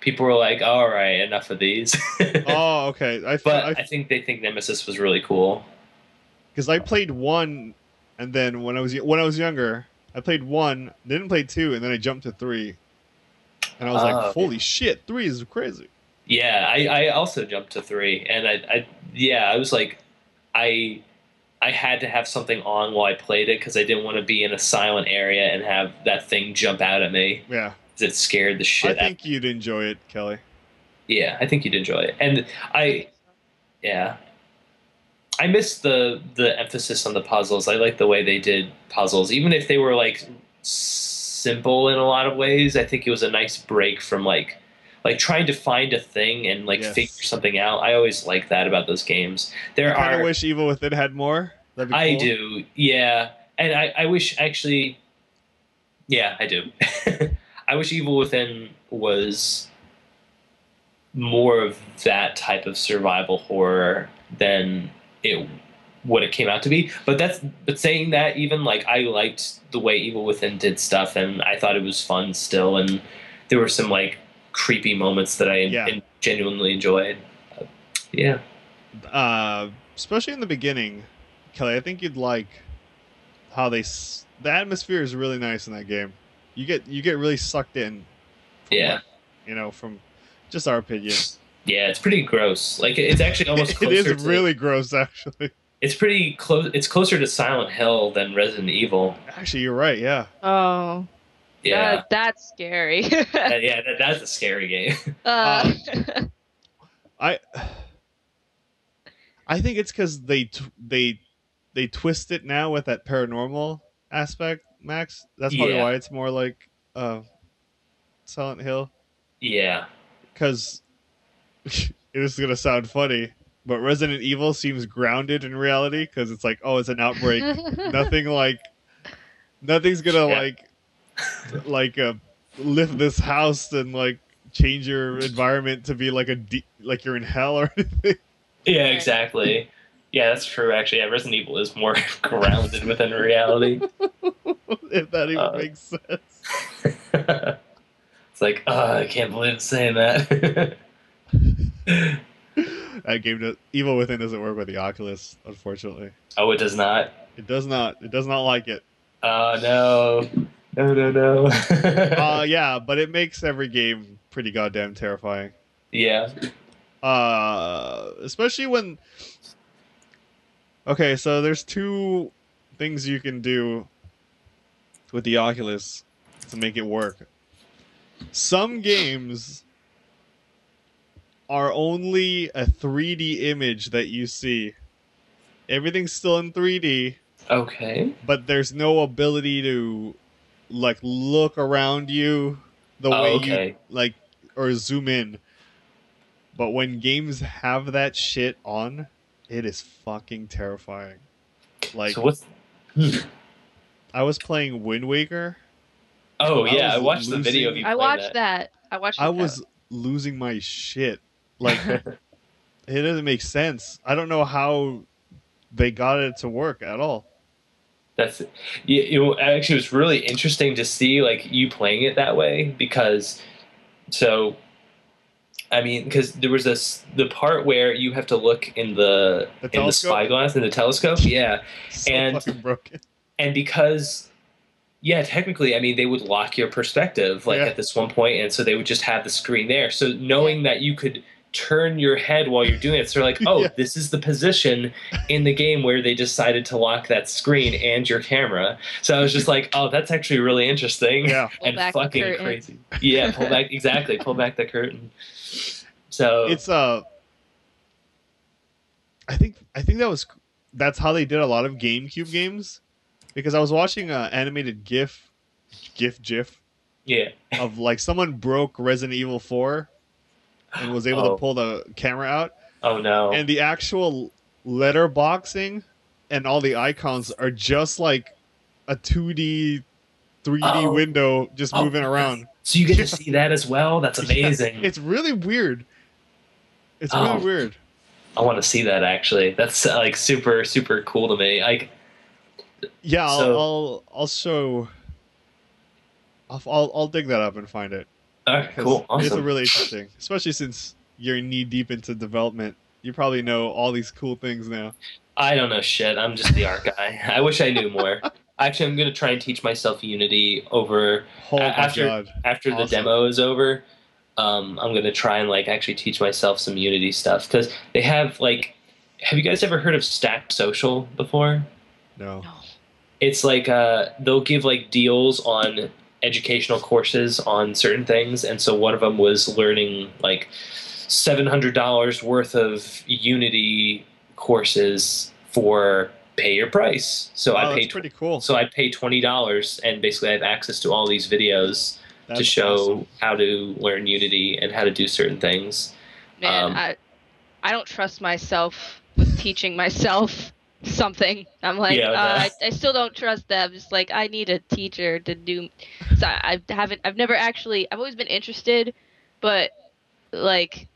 people were like, "All right, enough of these."
Oh, okay.
I think they think Nemesis was really cool.
Because I played 1, and then when I was younger, I played 1, didn't play 2, and then I jumped to 3, and I was like, "Holy shit, 3 is crazy."
Yeah, I also jumped to 3, and I was like, I had to have something on while I played it because I didn't want to be in a silent area and have that thing jump out at me.
Yeah,
because it scared the shit out of me.
I think you'd enjoy it, Kelly.
Yeah, I think you'd enjoy it, and I missed the emphasis on the puzzles. I like the way they did puzzles, even if they were like simple in a lot of ways. I think it was a nice break from like trying to find a thing and figure something out. I always like that about those games. I kind of
wish Evil Within had more. That'd be cool.
I do, yeah, and I wish actually, yeah, I do. I wish Evil Within was more of that type of survival horror than what it came out to be. But saying that, even like I liked the way Evil Within did stuff, and I thought it was fun still, and there were some like creepy moments that I genuinely enjoyed. Yeah.
Especially in the beginning, Kelly, I think you'd like how the atmosphere is really nice in that game. You get really sucked in. From just our opinion.
Yeah, it's pretty gross. Like it's actually almost closer
it is really gross, actually.
It's pretty close. It's closer to Silent Hill than Resident Evil.
Actually, you're right. Yeah.
Oh.
Yeah,
that's scary.
That's a scary game.
I think it's because they twist it now with that paranormal aspect, Max. That's probably why it's more like Silent Hill.
Yeah.
Because it is gonna sound funny, but Resident Evil seems grounded in reality because it's like, oh, it's an outbreak. Nothing's gonna lift this house and like change your environment to be like like you're in hell or anything.
Yeah, exactly. Yeah, that's true. Actually, Resident Evil is more grounded within reality.
If that even makes sense.
It's like, I can't believe I'm saying that.
That game, Evil Within, doesn't work with the Oculus, unfortunately.
Oh, it does not?
It does not. It does not like it.
Oh, no. No.
Yeah, but it makes every game pretty goddamn terrifying.
Yeah.
Especially when... Okay, so there's 2 things you can do with the Oculus to make it work. Some games are only a 3D image that you see. Everything's still in 3D.
Okay.
But there's no ability to like look around you the way you like or zoom in. But when games have that shit on, it is fucking terrifying. Like,
so what's...
I was playing Wind Waker.
Oh yeah, I watched the video of you.
I watched that. I
was losing my shit. Like, it doesn't make sense. I don't know how they got it to work at all.
That's it. Actually, it was really interesting to see like you playing it that way because, because there was the part where you have to look in the spyglass in the telescope,
So
and
fucking broken.
And because. Yeah, technically, they would lock your perspective at this one point, and so they would just have the screen there. So knowing that you could turn your head while you're doing it, so they're like, oh, this is the position in the game where they decided to lock that screen and your camera. So I was just like, oh, that's actually really interesting and fucking crazy. Yeah, pull back the curtain. So
it's I think that's how they did a lot of GameCube games. Because I was watching an animated GIF, of like someone broke Resident Evil 4 and was able to pull the camera out.
Oh no!
And the actual letterboxing and all the icons are just like a 2D, 3D window just moving around.
So you get to see that as well? That's amazing.
Yeah, it's really weird. It's really weird.
I want to see that actually. That's like super super cool to me.
Yeah, I'll show. I'll dig that up and find it.
All right, cool, awesome.
It's really interesting, especially since you're knee deep into development. You probably know all these cool things now.
I don't know shit. I'm just the art guy. I wish I knew more. Actually, I'm gonna try and teach myself Unity over after the demo is over. I'm gonna try and like actually teach myself some Unity stuff because they have like. Have you guys ever heard of Stack Social before?
No.
It's like they'll give like deals on educational courses on certain things, and so one of them was learning like $700 worth of Unity courses for pay your price. So I paid
pretty cool.
So I pay $20, and basically I have access to all these videos to show how to learn Unity and how to do certain things.
Man, I don't trust myself with teaching myself something. I'm like, I still don't trust them. Just like I need a teacher to do. So I've always been interested, but like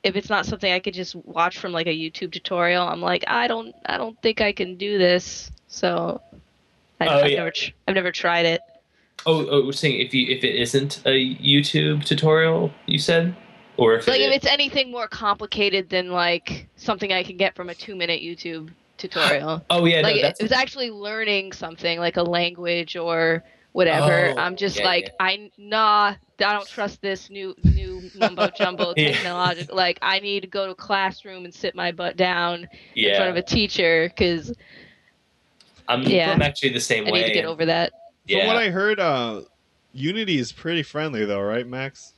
if it's not something I could just watch from like a YouTube tutorial, I'm like, I don't think I can do this. So I've never tried it.
We're saying if it isn't a YouTube tutorial, you said, or if
if it's anything more complicated than like something I can get from a 2-minute YouTube tutorial. Like it was actually learning something like a language or whatever. I'm just I don't trust this new mumbo jumbo technological. Like I need to go to a classroom and sit my butt down in front of a teacher because
I'm actually the same way.
I need to get over that.
From what I heard, Unity is pretty friendly though, right, Max?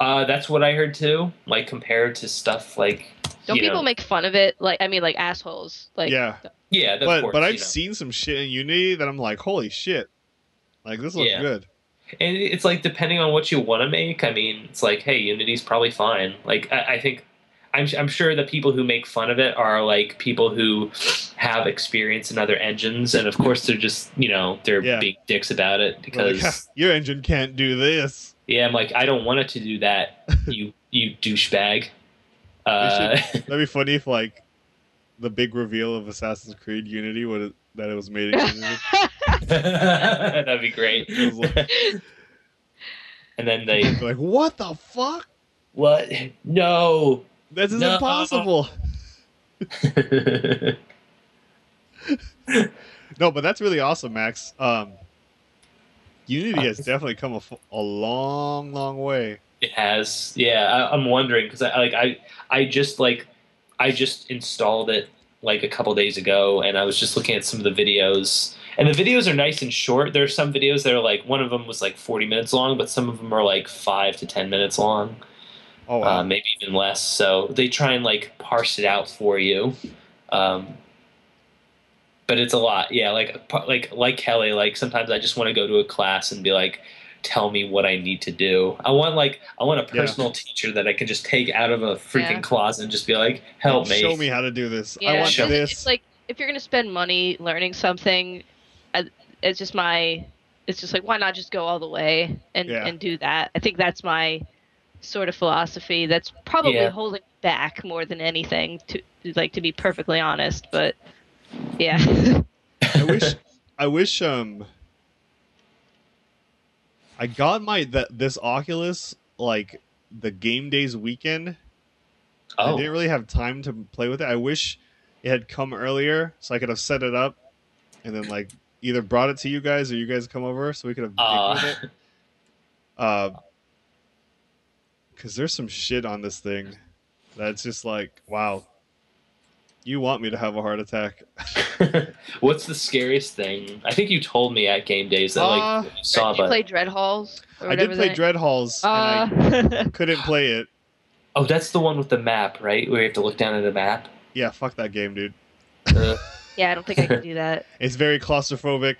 That's what I heard too. Like compared to stuff like.
Don't people make fun of it? Like assholes. Like
yeah. But I've seen some shit in Unity that I'm like, holy shit, like this looks good.
And it's like depending on what you want to make. I mean, it's like, hey, Unity's probably fine. Like I think, I'm sure the people who make fun of it are like people who have experience in other engines, and of course they're just they're big dicks about it because
like, your engine can't do this.
Yeah, I'm like, I don't want it to do that. you douchebag.
That'd be funny if like the big reveal of Assassin's Creed Unity that it was made in Unity.
That'd be great. And then they're
like, what the fuck?
What? No.
This is impossible. No, but that's really awesome, Max. Unity has definitely come a long, long way.
It has, yeah. I'm wondering because I just installed it like a couple days ago, and I was just looking at some of the videos, and the videos are nice and short. There are some videos that are like one of them was like 40 minutes long, but some of them are like 5 to 10 minutes long.
Oh, wow.
Maybe even less. So they try and like parse it out for you. But it's a lot. Yeah. Like Kelly, like sometimes I just want to go to a class and be like, tell me what I need to do. I want a personal teacher that I can just take out of a freaking closet and just be like, help me.
Show me how to do this.
Yeah,
I want this.
It's like, if you're going to spend money learning something, it's just like, why not just go all the way and do that? I think that's my sort of philosophy. That's probably holding back more than anything, to be perfectly honest. But yeah.
I wish I got this Oculus like the Gamedays weekend. I didn't really have time to play with it. I wish it had come earlier so I could have set it up and then like either brought it to you guys or you guys come over so we could have digged with it. Because there's some shit on this thing that's just like, wow, you want me to have a heart attack.
What's the scariest thing? I think you told me at Gamedays that you saw.
Did you play Dread Halls?
I did play Dread Halls, and I couldn't play it.
Oh, that's the one with the map, right? Where you have to look down at a map?
Yeah, fuck that game, dude.
Yeah, I don't think I can do that.
It's very claustrophobic.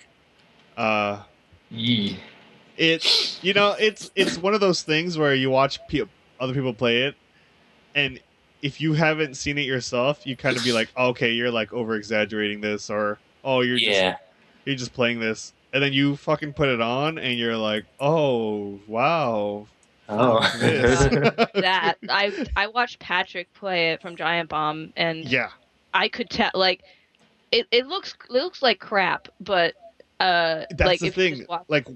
It's one of those things where you watch other people play it, and if you haven't seen it yourself, you kind of be like, oh, okay, you're like over exaggerating this, or you're just playing this. and then you fucking put it on, and you're like, oh wow,
Oh.
fuck this.
That I watched Patrick play it from Giant Bomb, and
Yeah,
I could tell like it looks like crap, but
that's
like
the
if you
thing.
just watch
Like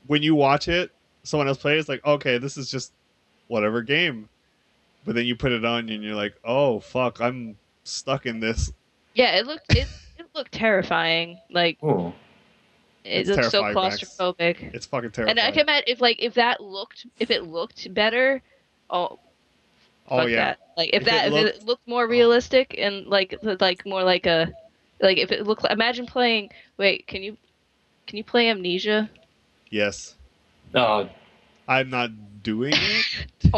when you watch it, someone else play, it's like, okay, this is just whatever game. But then you put it on, and you're like, oh fuck, I'm stuck in this.
yeah, it looked terrifying. Like
Ooh.
it
It's
looks so
terrifying, Max.
claustrophobic.
It's fucking
And
terrifying.
I can imagine if it looked better, oh
Oh
fuck
yeah.
that. Like
If
it looked more realistic and like more like a like if it looked imagine playing wait, can you play Amnesia?
Yes.
Oh,
I'm not doing it.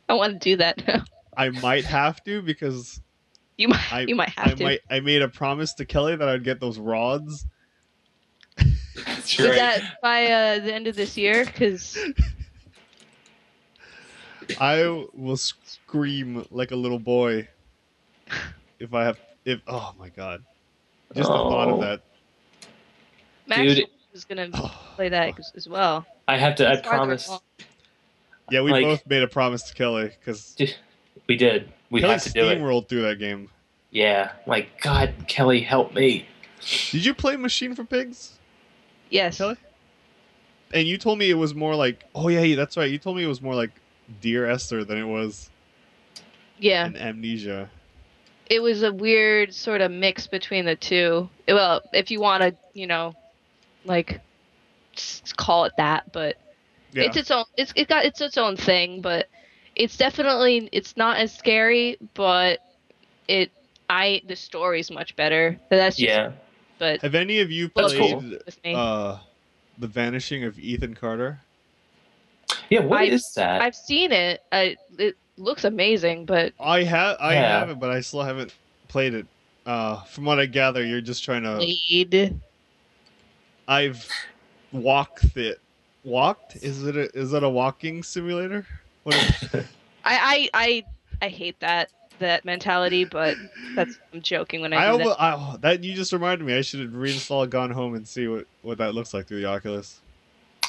I want to do that now.
I might have to because
You might have to.
I made a promise to Kelly that I'd get those rods.
that's
Do
right.
that by the end of this year because
I will scream like a little boy if oh my god. Just the thought of that.
Max
Dude.
is gonna play that as well.
I have to. I
He's farther
promise.
along.
Yeah, we
Like-
both made a promise to Kelly because
We did. We
Kelly
have to do it.
steamrolled through that game.
Yeah. Like, God, Kelly, help me.
Did you play Machine for Pigs,
Yes.
Kelly? And you told me it was more like, oh yeah, that's right. You told me it was more like Dear Esther than it was
Yeah.
an Amnesia.
It was a weird sort of mix between the two. Well, if you want to, like call it that, but
Yeah.
it's its own. It's its own thing, but it's definitely it's not as scary, but the story's much better. That's just,
Yeah.
but
Have any of you
That's
played
cool.
with me.
The Vanishing of Ethan Carter?
Yeah. What is that?
I've seen it. It looks amazing, but
I
Yeah.
have it, but I still haven't played it. From what I gather, you're just trying to.
played.
I've walked it. Walked? Is it a walking simulator? What is
I hate that mentality, but I'm joking when I do that.
that you just reminded me. I should reinstall Gone Home and see what that looks like through the Oculus.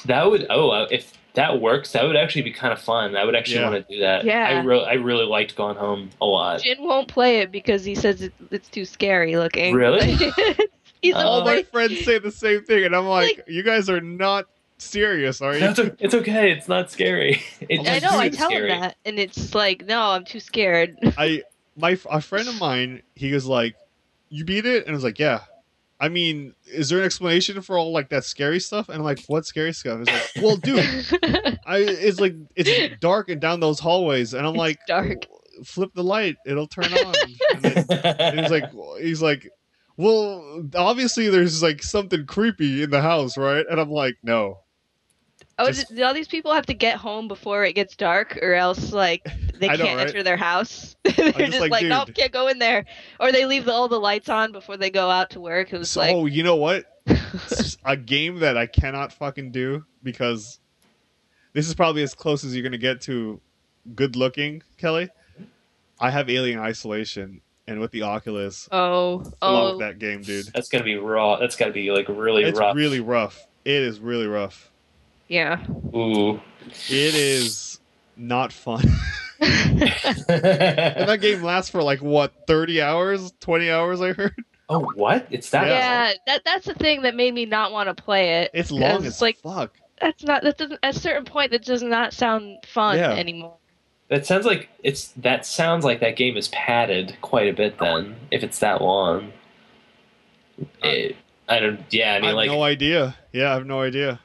That would. If that works, that would actually be kind of fun. I would actually
Yeah.
want to do that.
Yeah.
I really liked Gone Home a lot.
Jin won't play it because he says it's too scary looking.
Really?
He's
All my
like,
friends say the same thing, and I'm like, you guys are not serious, are you?
It's okay. It's not scary. It
I
just
know. I
is
tell
scary.
him that, and it's like, no, I'm too scared.
A friend of mine, he was like, "You beat it," and I was like, "Yeah." I mean, is there an explanation for all like that scary stuff? And I'm like, "What scary stuff?" It's like, "Well, dude, it's like it's dark and down those hallways," and I'm
It's
like,
dark.
"Flip the light, it'll turn on." And he's like, "Well, obviously there's like something creepy in the house, right?" And I'm like, "No."
Oh,
Just-
do all these people have to get home before it gets dark, or else like they
I know,
can't
right?
enter their house? They're
just
just
like,
like, no,
dude.
can't go in there, or they leave all the lights on before they go out to work. It was
So,
like,
you know what? A game that I cannot fucking do because this is probably as close as you're gonna get to good looking, Kelly. I have Alien Isolation, and with the Oculus,
oh,
I love that game, dude.
That's gonna be raw. That's gotta be like really
It's
rough.
really rough. It is really rough.
yeah.
Ooh.
It is not fun. And that game lasts for like what, 30 hours, 20 hours? I heard
Oh, what? It's that?
Yeah, that's the thing that made me not want to play it.
it's long
'cause,
as
like
fuck.
that doesn't at a certain point that does not sound fun
Yeah.
anymore.
That sounds like that game is padded quite a bit. Then, if it's that long, I don't. Yeah, I mean,
I have
like
no idea. Yeah, I have no idea.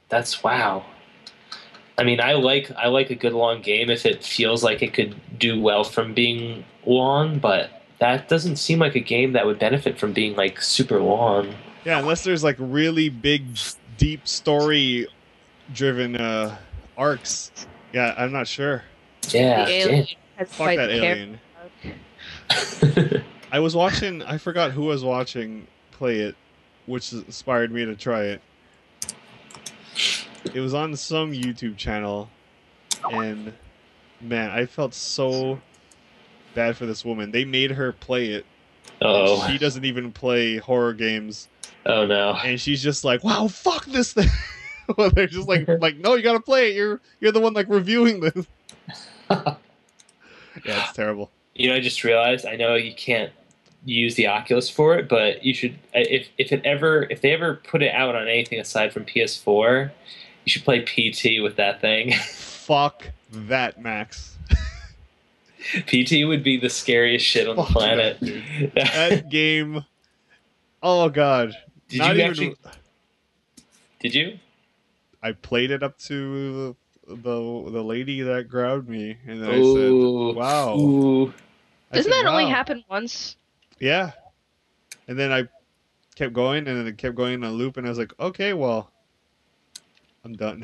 that's wow. I mean, I like a good long game if it feels like it could do well from being long, but that doesn't seem like a game that would benefit from being like super long.
Yeah, unless there's like really big, deep story-driven arcs. Yeah, I'm not sure.
Yeah,
The alien has
Fuck
quite
that
the
alien.
damn.
I was watching. I forgot who I was watching play it, which inspired me to try it. It was on some YouTube channel, and man, I felt so bad for this woman. They made her play it.
Oh,
She doesn't even play horror games.
Oh no.
and she's just like, "Wow, fuck this thing." Well, they're just like, no, you gotta play it. You're the one like reviewing this. Yeah, it's terrible.
You know, I just realized. I know you can't use the Oculus for it, but you should. If they ever put it out on anything aside from PS4, you should play PT with that thing.
Fuck that, Max.
PT would be the scariest shit on the planet.
That, dude. That game. Oh god.
Did you?
I played it up to the lady that grabbed me, and then I said, "Wow."
Ooh.
Doesn't that only happen once?
Yeah. And then I kept going, and then it kept going in a loop, and I was like, "Okay, well, I'm done."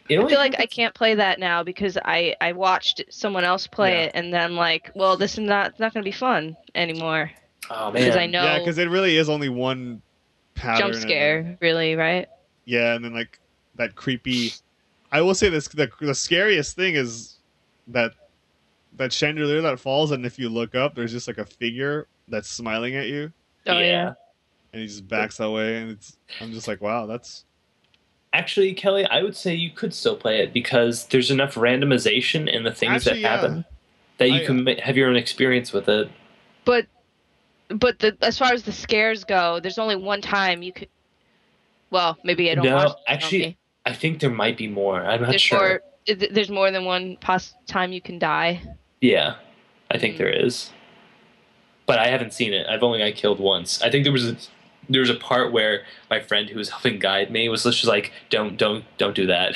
I feel like I can't play that now because I watched someone else play it, and then I'm like, well, this is not going to be fun anymore.
Oh man.
Because I know.
Yeah, because it really is only one pattern.
Jump scare, really, right?
Yeah, and then like that creepy. I will say this: the scariest thing is that chandelier that falls, and if you look up, there's just like a figure that's smiling at you.
Oh yeah.
And he just backs away, and I'm just like, wow, that's.
Actually, Kelly, I would say you could still play it because there's enough randomization in the things that happen that you can have your own experience with it.
But as far as the scares go, there's only one time you could. Well, maybe I don't.
No, actually, I think there might be more. I'm not sure.
There's more than one time you can die.
Yeah, I think there is. But I haven't seen it. I've only got killed once. I think there was a part where my friend who was helping guide me was just like, don't do that.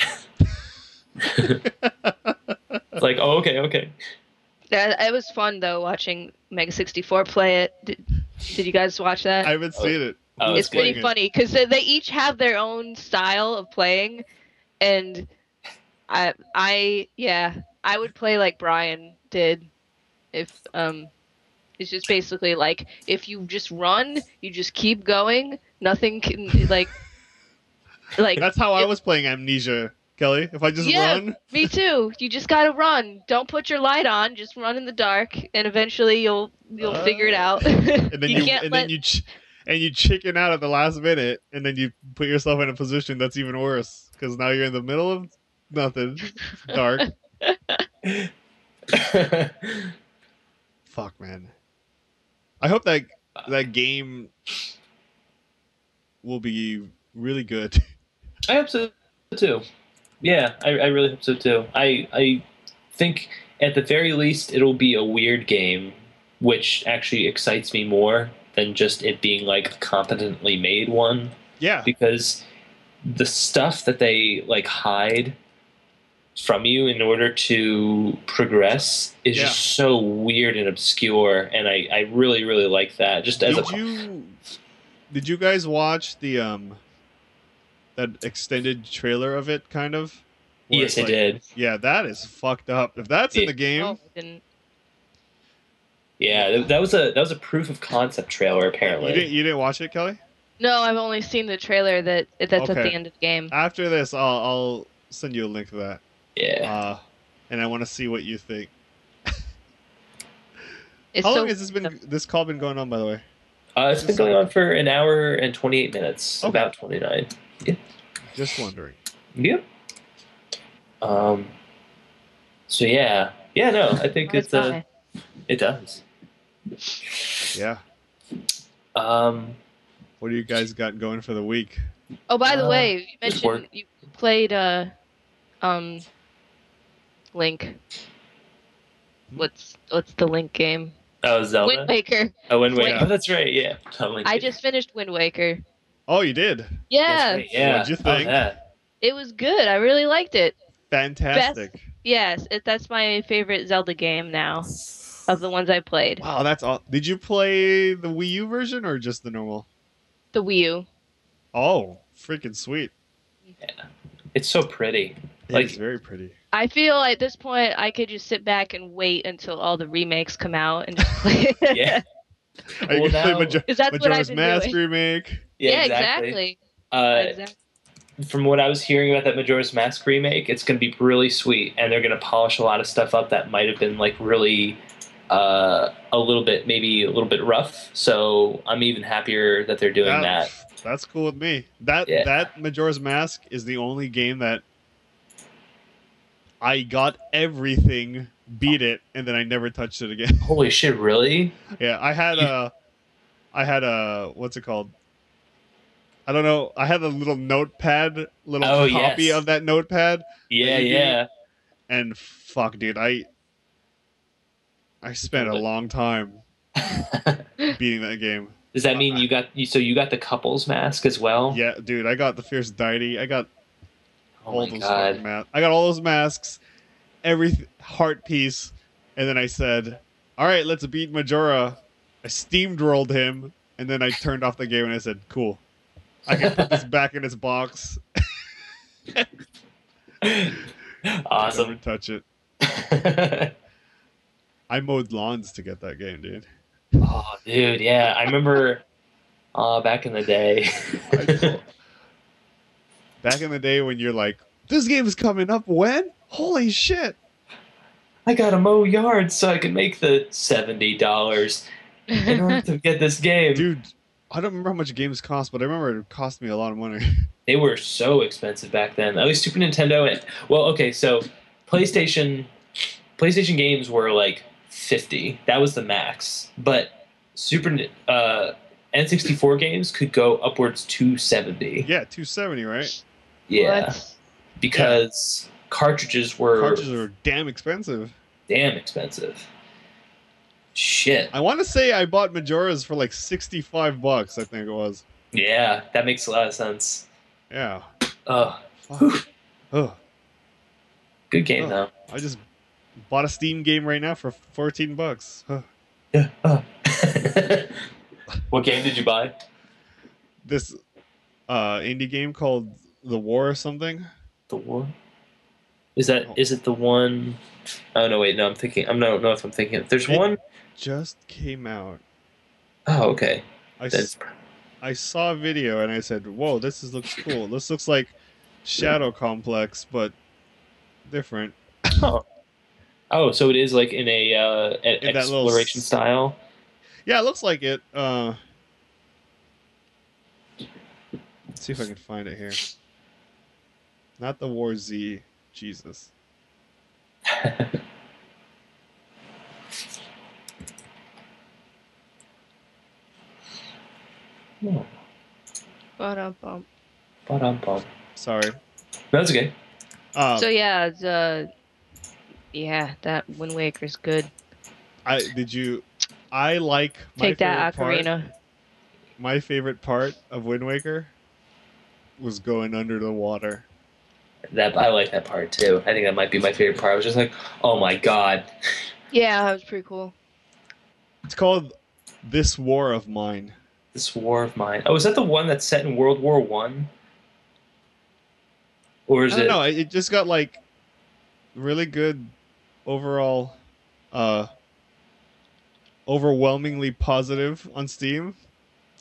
It's like, oh, okay.
Yeah, it was fun though watching Mega 64 play it. Did you guys watch that?
I haven't seen it.
It's pretty funny because they each have their own style of playing, and I would play like Brian did. If it's just basically like if you just run, you just keep going. Nothing can like.
That's how I was playing Amnesia, Kelly. If I just run.
Me too. You just gotta run. Don't put your light on. Just run in the dark, and eventually you'll figure it out.
And then you chicken out at the last minute, and then you put yourself in a position that's even worse because now you're in the middle of nothing, dark. Fuck, man. I hope that game will be really good.
I hope so too. Yeah, I really hope so too. I think at the very least it'll be a weird game, which actually excites me more than just it being like a competently made one.
Yeah.
Because the stuff that they like hide from you in order to progress is just so weird and obscure, and I really, really like that. Just as
Did you guys watch the that extended trailer of it, kind of?
Yes, I did.
Yeah, that is fucked up. If that's in the game.
Oh, I didn't.
Yeah, that was a proof of concept trailer. Apparently,
you didn't watch it, Kelly?
No, I've only seen the trailer that's at the end of the game.
After this, I'll send you a link to that.
Yeah.
And I want to see what you think.
How
long has this call been going on, by the way?
It's been going on for an hour and 28 minutes.
Okay.
About 29. Yeah.
Just wondering.
Yep. So yeah. Yeah, no, I think it does.
Yeah. What do you guys got going for the week?
Oh, by the way, you mentioned you played Link. What's the Link game?
Oh, Zelda.
Wind Waker.
Oh, Wind Waker. Oh, that's right. Yeah.
I just finished Wind Waker.
Oh, you did?
Yeah.
Right, yeah.
What'd you think?
It was good. I really liked it.
Fantastic.
Yes, that's my favorite Zelda game now, of the ones I played.
Wow, that's all. Did you play the Wii U version or just the normal?
The Wii U.
Oh, freaking sweet.
Yeah. It's so pretty.
It's very pretty.
I feel at this point I could just sit back and wait until all the remakes come out and just play it.
Yeah.
Are you going to play Majora's Mask
doing.
remake?
Yeah, exactly.
From what I was hearing about that Majora's Mask remake, it's going to be really sweet, and they're going to polish a lot of stuff up that might have been like really a little bit, maybe a little bit rough. So I'm even happier that they're doing that.
That's cool with me. That Majora's Mask is the only game that I got everything, beat it, and then I never touched it again.
Holy shit! Really?
Yeah, I had a what's it called? I don't know. I had a little notepad, copy of that notepad.
Yeah, yeah.
And fuck, dude, I spent a long time beating that game.
Does that mean you got the couples mask as well?
Yeah, dude, I got the fierce deity. I got
all those masks.
I got all those masks, every heart piece, and then I said, "All right, let's beat Majora." I steamrolled him, and then I turned off the game and I said, "Cool, I can put this back in its box."
Awesome.
Never touch it. I mowed lawns to get that game, dude.
Oh, dude, yeah. I remember back in the day.
Back in the day when you're like, this game is coming up when? Holy shit.
I gotta mow yards so I can make the $70 in order to get this game.
Dude, I don't remember how much games cost, but I remember it cost me a lot of money.
They were so expensive back then. At least Super Nintendo and so PlayStation games were like $50. That was the max. But N64 games could go upwards to $70.
Yeah, $270, right?
Yeah.
What?
Because cartridges were
damn expensive.
Damn expensive. Shit.
I want to say I bought Majora's for like $65, I think it was.
Yeah, that makes a lot of sense.
Yeah.
Oh. Good game though.
I just bought a Steam game right now for $14.
Yeah. What game did you buy?
This indie game called The War or something.
The War? Is it the one? Oh no, wait, no, I'm thinking. I don't know if I'm thinking. There's one
just came out.
Oh, okay.
I saw a video and I said, "Whoa, looks cool. This looks like Shadow Complex, but different."
Oh, so it is like in an exploration style.
Yeah, it looks like it. Let's see if I can find it here. Not the War Z. Jesus.
Oh.
Ba-dum-bum.
Sorry.
That's okay.
So yeah, that Wind Waker's good.
I like my
Take that, Ocarina.
My favorite part of Wind Waker was going under the water.
I like that part too. I think that might be my favorite part. I was just like, oh my god.
Yeah, that was pretty cool.
It's called This War of Mine.
This War of Mine. Oh, is that the one that's set in World War I? Or is it?
No, it just got like really good overall, overwhelmingly positive on Steam.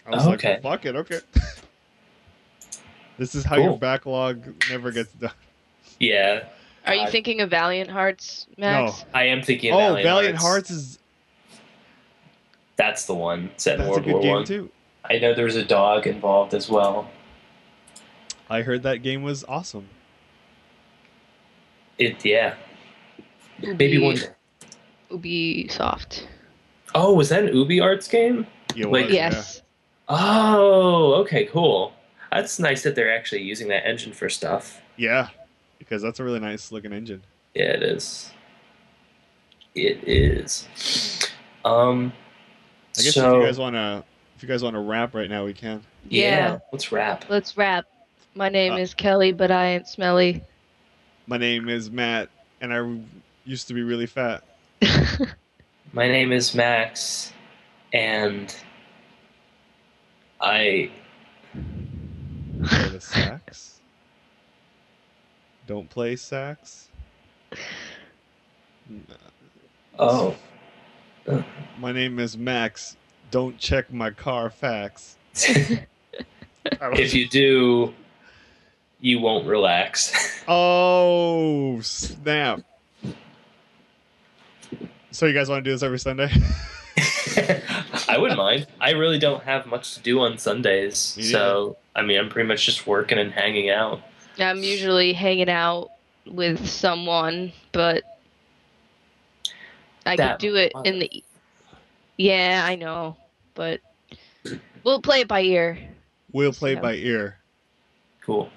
I was like, fuck it, okay. This is how your backlog never gets done.
Yeah.
Are you thinking of Valiant Hearts, Max?
No, I am thinking of
Valiant Hearts is...
That's the one set in
World War I. That's a good game, too.
I know there's a dog involved as well.
I heard that game was awesome.
Yeah. Maybe one day.
Ubisoft.
Oh, was that an UbiArts game?
Yes.
Yeah. Oh, okay, cool. That's nice that they're actually using that engine for stuff.
Yeah, because that's a really nice looking engine.
Yeah, it is. It is. I
guess if you guys wanna rap right now, we can.
Yeah, let's rap.
Let's rap. My name is Kelly, but I ain't smelly.
My name is Matt, and I used to be really fat.
My name is Max, and I
play the sax. Don't play sax.
Oh.
My name is Max. Don't check my Carfax.
If you do, you won't relax.
Oh, snap. So you guys want to do this every Sunday?
I wouldn't mind. I really don't have much to do on Sundays, so I mean, I'm pretty much just working and hanging out.
I'm usually hanging out with someone, but I could do it in the. Yeah, I know, but we'll play it by ear.
We'll play it by ear.
Cool.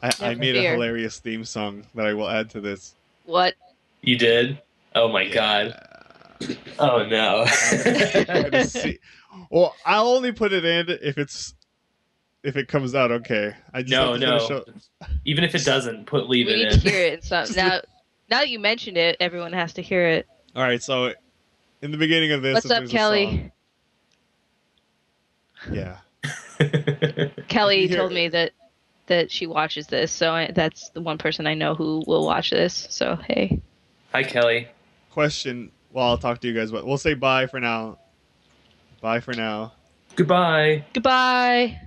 I made a hilarious theme song that I will add to this.
What?
You did? Oh my god. Oh no.
Well, I'll only put it in if it comes out okay. I just
no. Even if it doesn't, leave it in.
We need to hear it. So now that you mentioned it, everyone has to hear it.
All right. So, in the beginning of this,
what's up, Kelly?
Yeah.
Kelly told me that she watches this, so that's the one person I know who will watch this. So hey.
Hi, Kelly.
Question. Well, I'll talk to you guys, but we'll say bye for now. Bye for now.
Goodbye.
Goodbye.